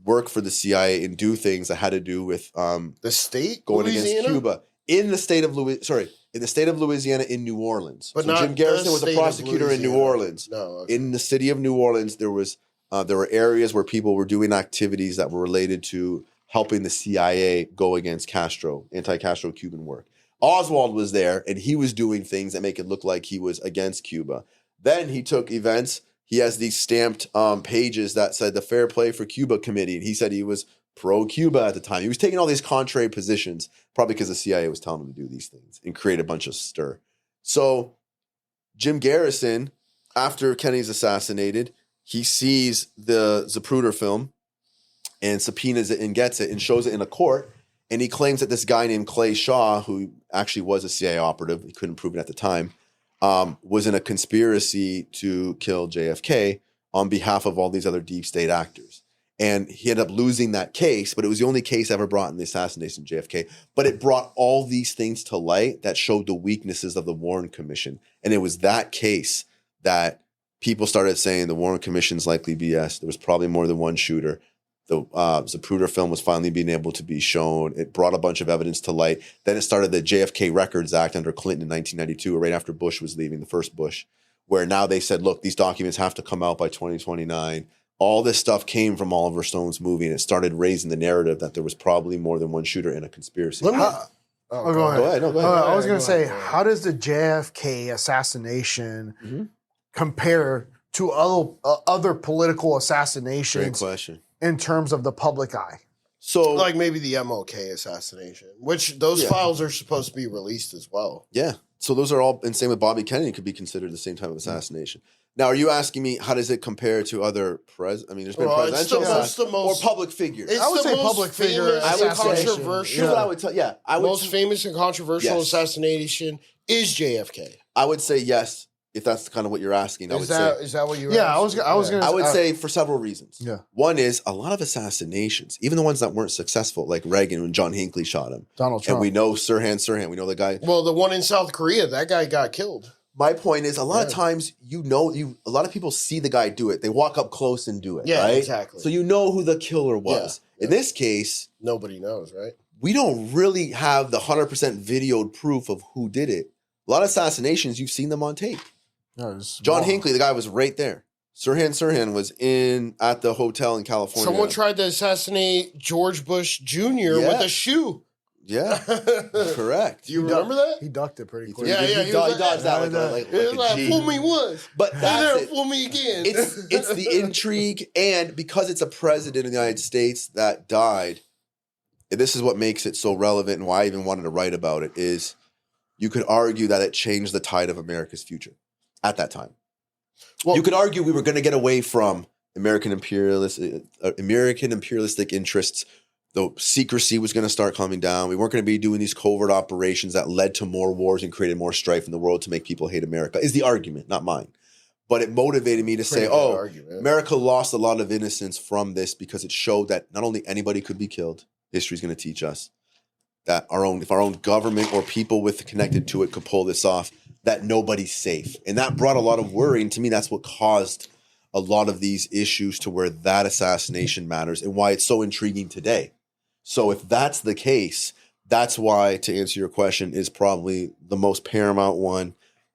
work for the CIA and do things that had to do with the state going Louisiana? against Cuba in the state of Louisiana in New Orleans. But so not Jim Garrison the was a state of prosecutor in New Louisiana. Orleans. No, okay. In the city of New Orleans, there were areas where people were doing activities that were related to helping the CIA go against Castro, anti-Castro Cuban work. Oswald was there, and he was doing things that make it look like he was against Cuba. Then he took events. He has these stamped pages that said the Fair Play for Cuba Committee, and he said he was pro-Cuba at the time. He was taking all these contrary positions, probably because the CIA was telling him to do these things and create a bunch of stir. So Jim Garrison, after Kennedy's assassinated, he sees the Zapruder film and subpoenas it and gets it and shows it in a court. And he claims that this guy named Clay Shaw, who actually was a CIA operative, he couldn't prove it at the time, was in a conspiracy to kill JFK on behalf of all these other deep state actors. And he ended up losing that case, but it was the only case ever brought in the assassination of JFK. But it brought all these things to light that showed the weaknesses of the Warren Commission. And it was that case that people started saying the Warren Commission's likely BS. There was probably more than one shooter. The Zapruder film was finally being able to be shown. It brought a bunch of evidence to light. Then it started the JFK Records Act under Clinton in 1992, right after Bush was leaving, the first Bush, where now they said, look, these documents have to come out by 2029. All this stuff came from Oliver Stone's movie, and it started raising the narrative that there was probably more than one shooter in a conspiracy. Go ahead. No, go ahead. I was going to say, how does the JFK assassination compare to other political Great assassinations question. in terms of the public eye? So, Like maybe the MLK assassination, which those files are supposed to be released as well. yeah. So those are all, and same with Bobby Kennedy, could be considered the same type of assassination. Now, are you asking me how does it compare to other there's been presidential or public figures? It's I would the say most public figure famous and assassination. controversial. Here's what I would tell. Yeah, I would. Most famous and controversial Yes. assassination is JFK. I would say yes, if that's kind of what you're asking. I would say. Is that what you? Yeah, I was going to I would say for several reasons. Yeah. One is a lot of assassinations, even the ones that weren't successful, like Reagan when John Hinckley shot him. Donald Trump. And we know Sirhan, we know the guy. Well, the one in South Korea, that guy got killed. My point is a lot of times, a lot of people see the guy do it. They walk up close and do it, Yeah, right? exactly. So you know who the killer was. Yeah. In this case, Nobody knows, right? we don't really have the 100% videoed proof of who did it. A lot of assassinations, you've seen them on tape. John Hinckley, the guy was right there. Sirhan was at the hotel in California. Someone tried to assassinate George Bush Jr. with a shoe. Yeah, correct. Do you remember that? He ducked it pretty quick. Yeah, He dodged that like It was a like, G. fool me once. But And that's then it. fool me again. It's the intrigue, and because it's a president of the United States that died, and this is what makes it so relevant and why I even wanted to write about it, is you could argue that it changed the tide of America's future at that time. Well, You could argue we were going to get away from American imperialistic interests. The secrecy was going to start coming down. We weren't going to be doing these covert operations that led to more wars and created more strife in the world to make people hate America, is the argument, not mine. But it motivated me to say, America lost a lot of innocence from this because it showed that not only anybody could be killed, history's going to teach us, that if our own government or people connected to it could pull this off, that nobody's safe. And that brought a lot of worry. And to me, that's what caused a lot of these issues to where that assassination matters and why it's so intriguing today. So if that's the case, that's why, to answer your question, is probably the most paramount one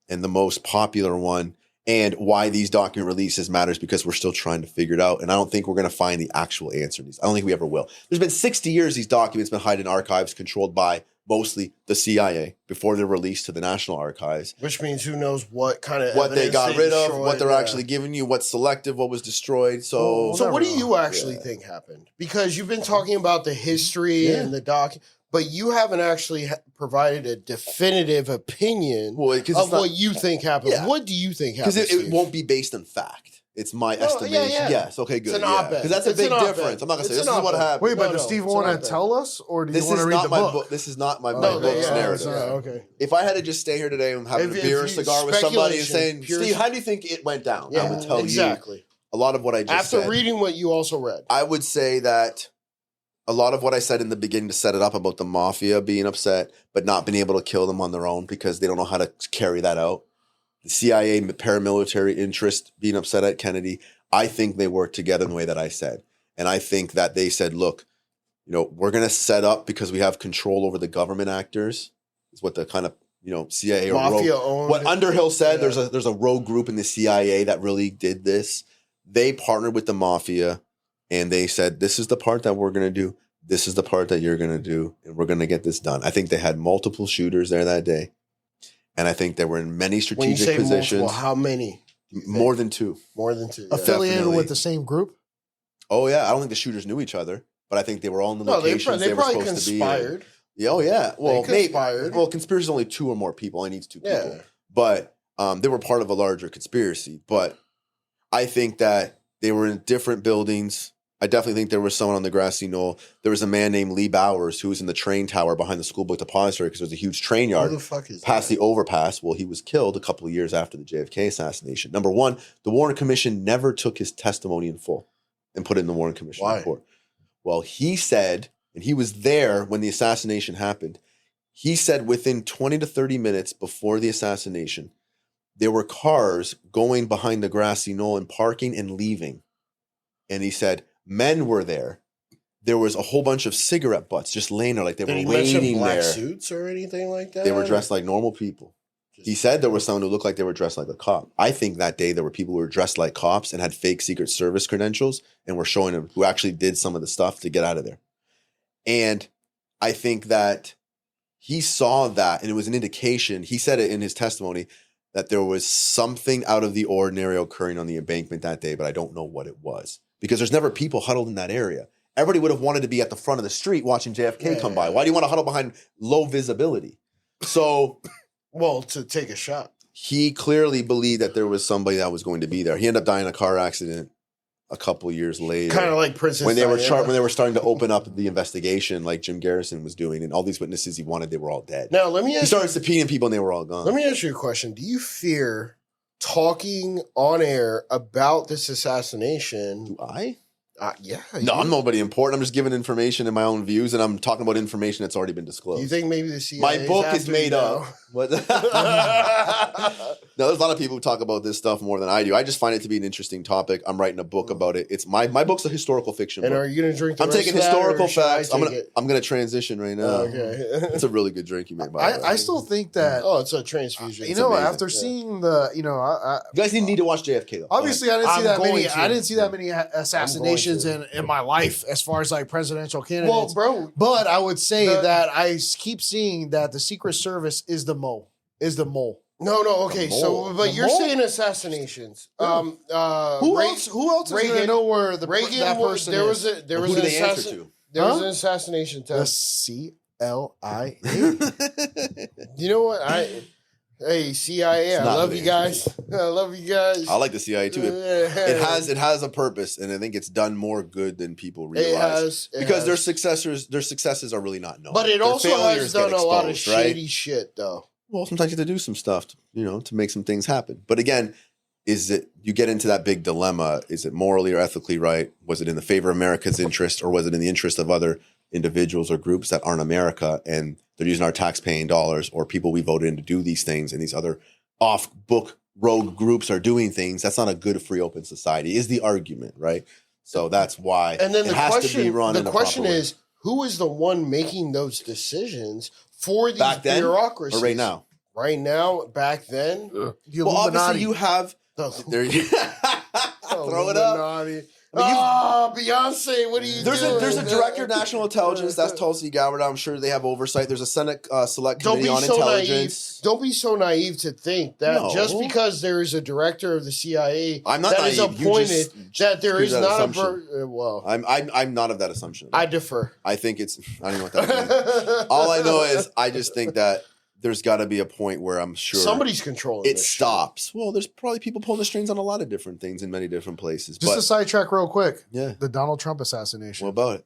and the most popular one, and why these document releases matters, because we're still trying to figure it out. And I don't think we're going to find the actual answer to these. I don't think we ever will. There's been 60 years these documents been hiding in archives controlled by mostly the CIA before they're released to the National Archives. which means who knows what kind of What they evidence got rid of, destroyed, what they're actually giving you, what's selective, what was destroyed. So So what do you actually think happened? Because you've been talking about the history and the doc, but you haven't actually provided a definitive opinion of what you think happened. Yeah. What do you think happened? Because it won't be based on fact. It's my estimation. yeah. Yes. Okay, good. It's an op-ed. Because that's a It's big an op-ed. difference. I'm not going to say It's this an is what op-ed. happened. Wait, but No, does Steve it's want not to tell us, or do you This want is to read not the my book? book. This is not my No, book's yeah, narrative. Okay. If I had to just stay here today and have a If beer you- or cigar with somebody and speculation, saying, pure- Steve, how do you think it went down? Yeah, I would tell exactly. you a lot of what I just After said. reading what you also read. I would say that a lot of what I said in the beginning to set it up about the mafia being upset, but not being able to kill them on their own because they don't know how to carry that out. The CIA paramilitary interest being upset at Kennedy. I think they worked together in the way that I said. And I think that they said, look, we're going to set up because we have control over the government actors. Is what the kind of, CIA or Mafia rogue, owned. what Underhill said, Yeah. there's a rogue group in the CIA that really did this. They partnered with the mafia and they said, this is the part that we're going to do. this is the part that you're going to do, and we're going to get this done. I think they had multiple shooters there that day, and I think they were in many When you strategic say positions. multiple, how many? More than two. More than two. Yeah. Affiliated Definitely. with the same group? Oh, yeah. I don't think the shooters knew each other, but I think they were all in the No, they locations they were probably supposed to be in. conspired. Yeah, oh, yeah. Well, They maybe. conspired. Well, conspiracy is only two or more people. Only needs two people. Yeah. But they were part of a larger conspiracy. But I think that they were in different buildings. I definitely think there was someone on the grassy knoll. There was a man named Lee Bowers who was in the train tower behind the school book depository because there was a huge train yard Who the fuck is past that? the overpass. Well, he was killed a couple of years after the JFK assassination. Number one, the Warren Commission never took his testimony in full and put it in the Warren Commission Why? report. Well, he said, and he was there when the assassination happened, he said within 20 to 30 minutes before the assassination, there were cars going behind the grassy knoll and parking and leaving. And he said, men were there. There was a whole bunch of cigarette butts just laying there like they Did he were mention waiting black there. suits or anything like that? They were dressed like normal people. He said there was someone who looked like they were dressed like a cop. I think that day there were people who were dressed like cops and had fake Secret Service credentials and were showing them who actually did some of the stuff to get out of there. And I think that he saw that, and it was an indication. He said it in his testimony that there was something out of the ordinary occurring on the embankment that day, but I don't know what it was because there's never people huddled in that area. Everybody would have wanted to be at the front of the street watching JFK come by. Why do you want to huddle behind low visibility? So, well, to take a shot. he clearly believed that there was somebody that was going to be there. He ended up dying in a car accident a couple years later. Kind of like Princess when they were Diana. when they were starting to open up the investigation, like Jim Garrison was doing, and all these witnesses he wanted, they were all dead. Now, let me He ask started subpoenaing people, and they were all gone. Let me ask you a question. Do you fear talking on air about this assassination? Do I? Yeah. No, I'm nobody important. I'm just giving information and my own views, and I'm talking about information that's already been disclosed. You think maybe the CIA? My book is made up. What? No, there's a lot of people who talk about this stuff more than I do. I just find it to be an interesting topic. I'm writing a book about it. It's my book's a historical fiction And book. are you going to drink the I'm rest taking of that, historical or should I facts. take it? I'm gonna transition right now. Okay. It's a really good drink you make. By the way. I still think that, Oh, it's a transfusion. you know, amazing. after seeing the, you know, You guys need to watch JFK though. obviously I didn't see I'm that going many. to. I didn't see that many assassinations to. in my life as far as like presidential candidates. Well, bro, but I would say The- that I keep seeing that the Secret Service is the mole. no, okay. The So, mole. but The you're mole? saying assassinations. Who else? Who else is going to Reagan- know where that was person there is? was there was Who an do they answer assassin. There was Huh? an assassination The test. CIA. You know what? Hey CIA, It's I not love the you guys. I love you guys. I like the CIA too. It has a purpose, and I think it's done more good than people realize. Because their successes are really not known. but it Their also failures has done get a lot of exposed, right? shady shit, though. Well, sometimes you have to do some stuff, to make some things happen. But again, is it you get into that big dilemma? Is it morally or ethically right? Was it in the favor of America's interest, or was it in the interest of other individuals or groups that aren't America, and they're using our tax-paying dollars, or people we voted in to do these things, and these other off-book road groups are doing things? That's not a good free open society, is the argument, right? So that's why And then it has to be run. the in a question proper way. is, who is the one making those decisions for these Back then, bureaucracies? or right now? Right now, back then, The Well, obviously Illuminati. you have the there. You throw it up. Illuminati. I mean, Beyonce, what are you There's doing? a director of national intelligence. That's Tulsi Gabbard. I'm sure they have oversight. There's a Senate select committee on intelligence. Don't be so naive to think that No. just because there is a director of the CIA I'm not that is naive. You appointed, just that there is screwed that not assumption. well, I'm not of that assumption. I defer. I think it's. I don't know what that means. All I know is I just think that there's got to be a point where I'm sure Somebody's controlling it this shit. stops. Well, there's probably people pulling the strings on a lot of different things in many different places. Just but to sidetrack real quick, yeah, the Donald Trump assassination. what about it?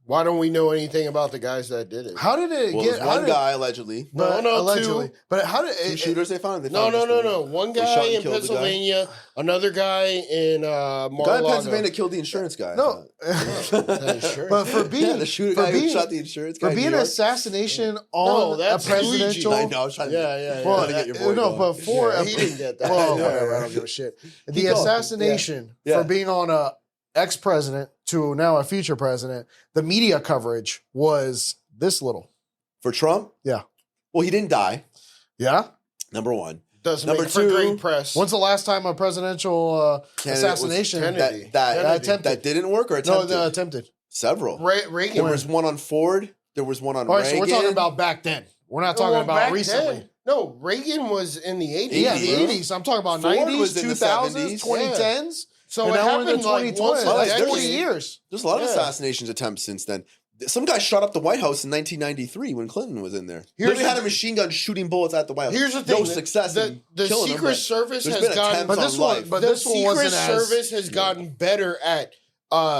Why don't we know anything about the guys that did it? How did it Well, get? there's how one did, guy allegedly. No, allegedly. two. But how did Two it, shooters they found. They No. found this guy. One They guy shot and in killed the guy. Pennsylvania, another guy in The guy in Mar-a-Lago. Pennsylvania killed the insurance guy. I No, That is sure. but for being Yeah, the shooter for guy who being, shot the insurance guy. for in being New an York. assassination No, on a that's presidential. I know. I was trying to. Yeah. Well, to get your boy no, going. but for Yeah, he didn't get that. Well, Yeah. whatever. I don't give a shit. The Keep going. assassination Yeah. for being on a ex-president to now a future president. The media coverage was this little. For Trump? Yeah. Well, he didn't die. Yeah. Number one. Doesn't Number make for two, great press. When's the last time a presidential Candidate was assassination? Kennedy. That attempted. didn't work or No, attempted? attempted. Several. Reagan There was one on Ford. There was one on All right, Reagan. so we're talking about back then. We're not talking about back recently. then. No, Reagan was in the 80s. Yeah, the bro. 80s. I'm talking about Ford 90s, was in the 2000s, 70s. 2010s. So And it now we're in happened the like once 2020s. a That's decade. 40 years. There's a lot of Yeah. assassinations attempts since then. Some guy shot up the White House in 1993 when Clinton was in there. Here's Literally the- had a machine gun shooting bullets at the White House. Here's the thing. No success in The killing him, Secret but Service there's has been gotten... attempts But this on one- life. but the this one Secret wasn't as- Service has gotten better at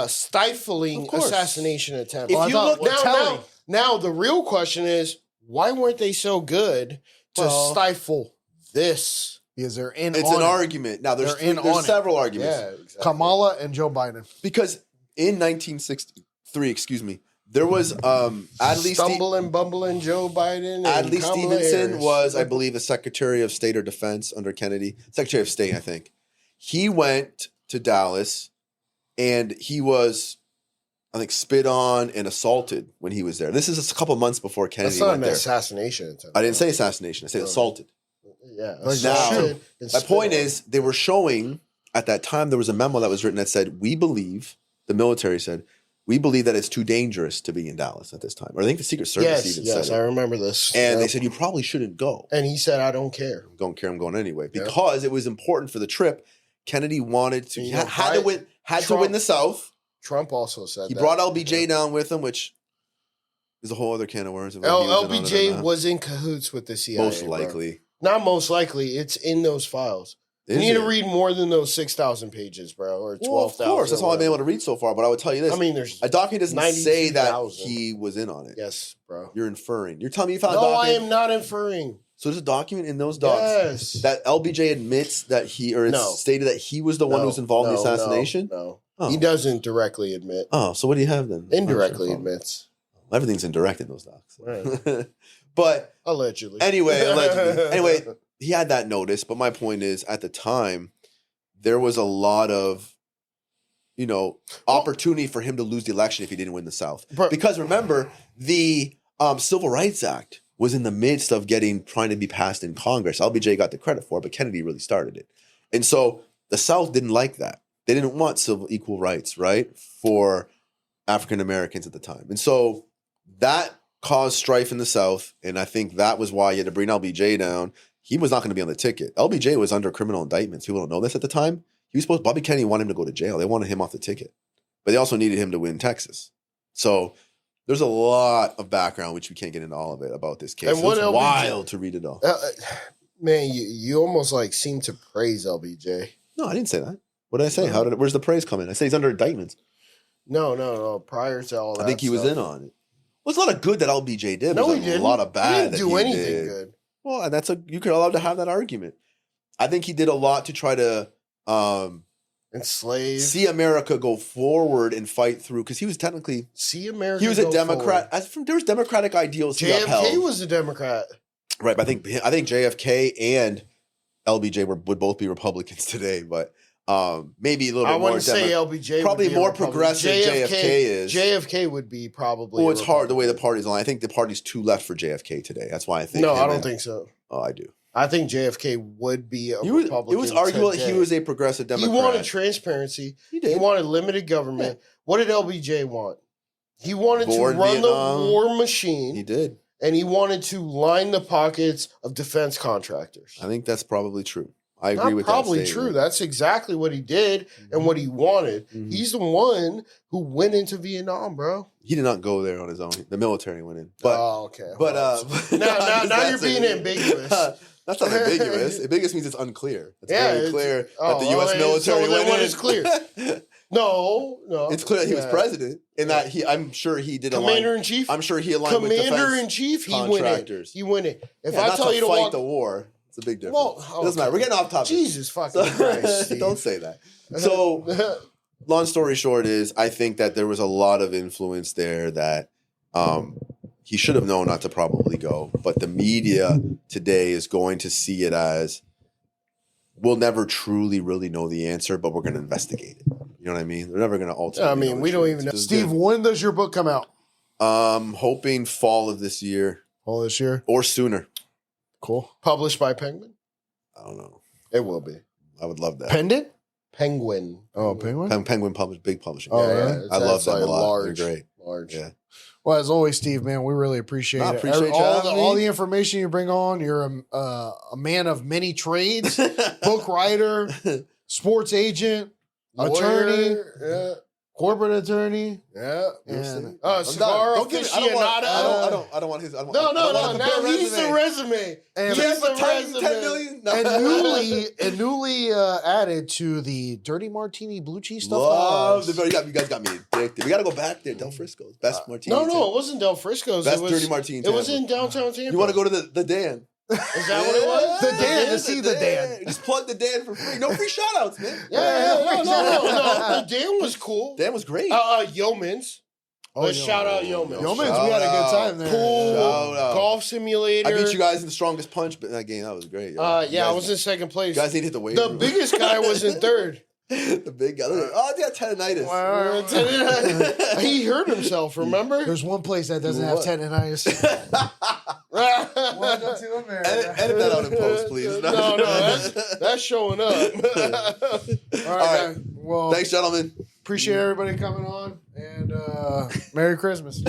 stifling Of course. assassination attempts. If Well, I you thought- look well, Now, the real question is, why weren't they so good to Well- stifle this? Because they're in it's on an it. argument. Now there's They're in on it. several arguments. Yeah, exactly. Kamala and Joe Biden. Because in 1963, there was Adlai Bumbling Joe Biden. And Adlai Kamala Stevenson Harris. was, I believe, the Secretary of State or Defense under Kennedy. Secretary of State, I think. He went to Dallas and he was, I think, spit on and assaulted when he was there. This is a couple months before Kennedy That's not went an there. assassination attempt. I didn't say assassination. I said No. assaulted. Yeah. Like, assaulted and My spit point on. is, they were showing at that time, there was a memo that was written that said, we believe, the military said, we believe that it's too dangerous to be in Dallas at this time. Or I think the Secret Service even Yes, said I it. remember this. And Yep. they said, you probably shouldn't go. And he said, I don't care. Don't care, I'm going anyway. Yep. Because it was important for the trip. Kennedy wanted to, And he you know, had to win, to win the South. Trump also said He that. brought LBJ down with him, which is a whole other can of worms. If he was in on it or LBJ not. was in cahoots with the CIA. most bro. likely. Not most likely. It's in those files. You Is need to it? read more than those 6,000 pages, bro, or 12,000. Well, of course, that's all I've been able to read so far. But I would tell you this: I mean, there's... a document doesn't say that 92,000. he was in on it. Yes, bro. You're inferring. You're telling me you found a No, I document. am not inferring. So there's a document in those docs Yes. that LBJ admits that he, or it's No. stated that he was the one who was involved in the assassination. No. Oh. He doesn't directly admit. Oh, so what do you have then? Indirectly Oh, admits. everything's indirect in those docs. Right. But Allegedly. anyway, allegedly. Anyway, he had that notice. But my point is, at the time, there was a lot of, opportunity for him to lose the election if he didn't win the South. But- Because remember, the Civil Rights Act was in the midst of trying to be passed in Congress. LBJ got the credit for it, but Kennedy really started it. And so the South didn't like that. They didn't want civil equal rights, right, for African Americans at the time. And so that caused strife in the South. And I think that was why you had to bring LBJ down. He was not going to be on the ticket. LBJ was under criminal indictments. People don't know this at the time. Bobby Kennedy wanted him to go to jail. They wanted him off the ticket. But they also needed him to win Texas. So there's a lot of background, which we can't get into all of it about this case. And what It's LBJ wild to read it all. Man, you almost like seem to praise LBJ. No, I didn't say that. What did I say? Where's the praise come in? I say he's under indictments. No. Prior to all that, I think he was stuff. in on it. Well, it's a lot of good that LBJ did. No, There's he didn't. a lot of bad He didn't that do he anything did. good. Well, and you could allowed to have that argument. I think he did a lot to try to Enslaved. see America go forward and fight through, because he was technically See America. he was a go Democrat. There was democratic ideals he upheld. JFK was a Democrat. Right, but I think JFK and LBJ would both be Republicans today, but maybe a little bit I more. wouldn't say LBJ. probably would be a more Republican. progressive JFK is. JFK would be probably. Well, a it's hard the way the Republican. party's on. I think the party's too left for JFK today. That's why I think. No, him I don't and- think so. Oh, I do. I think JFK would be a It Republican. was arguable that today. he was a progressive He Democrat. wanted transparency. He He did. wanted limited government. What did LBJ want? He wanted War to in run Vietnam. the war machine, He did. and he wanted to line the pockets of defense contractors. I think that's probably true. I agree Not with probably that true. statement. That's exactly what he did and what he wanted. Mhm. He's the one who went into Vietnam, bro. He did not go there on his own. The military went in. But oh, okay. but now you're being ambiguous. That's not ambiguous. Ambiguous means it's unclear. It's Yeah, very it's- clear oh, that the U.S. well, military so then went what in. is clear? No. It's clear that he was Yeah. president, and that I'm sure he did Commander in chief. I'm sure he aligned with Commander defense in chief. He went in. contractors. He went in. If Yeah, I not tell you to fight walk, the war, it's a big difference. Well, It doesn't matter. We're getting off topic. Jesus fucking Christ, Steve. Don't say that. So, long story short is, I think that there was a lot of influence there that he should have known not to probably go. But the media today is going to see it as, we'll never truly really know the answer, but we're going to investigate it. You know what I mean? They're never going to ultimately. I mean, know the we don't truth. even know. Just Steve, good. when does your book come out? Hoping fall of this year All this year. or sooner. Cool. Published by Penguin. I don't know. It will be. I would love that. Pendant? Penguin. Oh, Penguin? Penguin big publishing. Oh, yeah, really? I love them a lot. Large, They're great. Large. Yeah. Well, as always, Steve, man, we really appreciate No, it. appreciate you all having me. all the information you bring on. You're a man of many trades: book writer, sports agent, attorney, Yeah. corporate attorney. Yeah. And Cigar Don't give me- I don't want- aficionado. I don't want his. I don't, No, I don't want the now big he's the resume. And- He's Yes, the but 10 resume. million? No. and newly added to the Dirty Martini Blue Cheese stuff. Love the you guys got me addicted. We got to go back there. Del Frisco's best martini. No, it wasn't Del Frisco's. Best it was, dirty martini. It was Tampa. in downtown Tampa. You want to go to the Dan? Is that what it was? The Dan, to see the Dan. Just plug the Dan for free. No free shout outs, man. Yeah, no. The Dan was cool. Dan was great. Yeomans. Let's shout out Yeomans. Yeomans, we had a good time there. Pool, Shout out. golf simulator. I beat you guys in the strongest punch, but that game that was great. Yo. Yeah, You I guys- was in second place. You guys need to hit the weight. The room. biggest guy was in third. The big guy. Look, I got tendonitis. He hurt himself, remember? There's one place that doesn't have What? tendonitis. Edit that out in post, please. No, that's showing up. All right. Well, Thanks, gentlemen. appreciate everybody coming on, and Merry Christmas.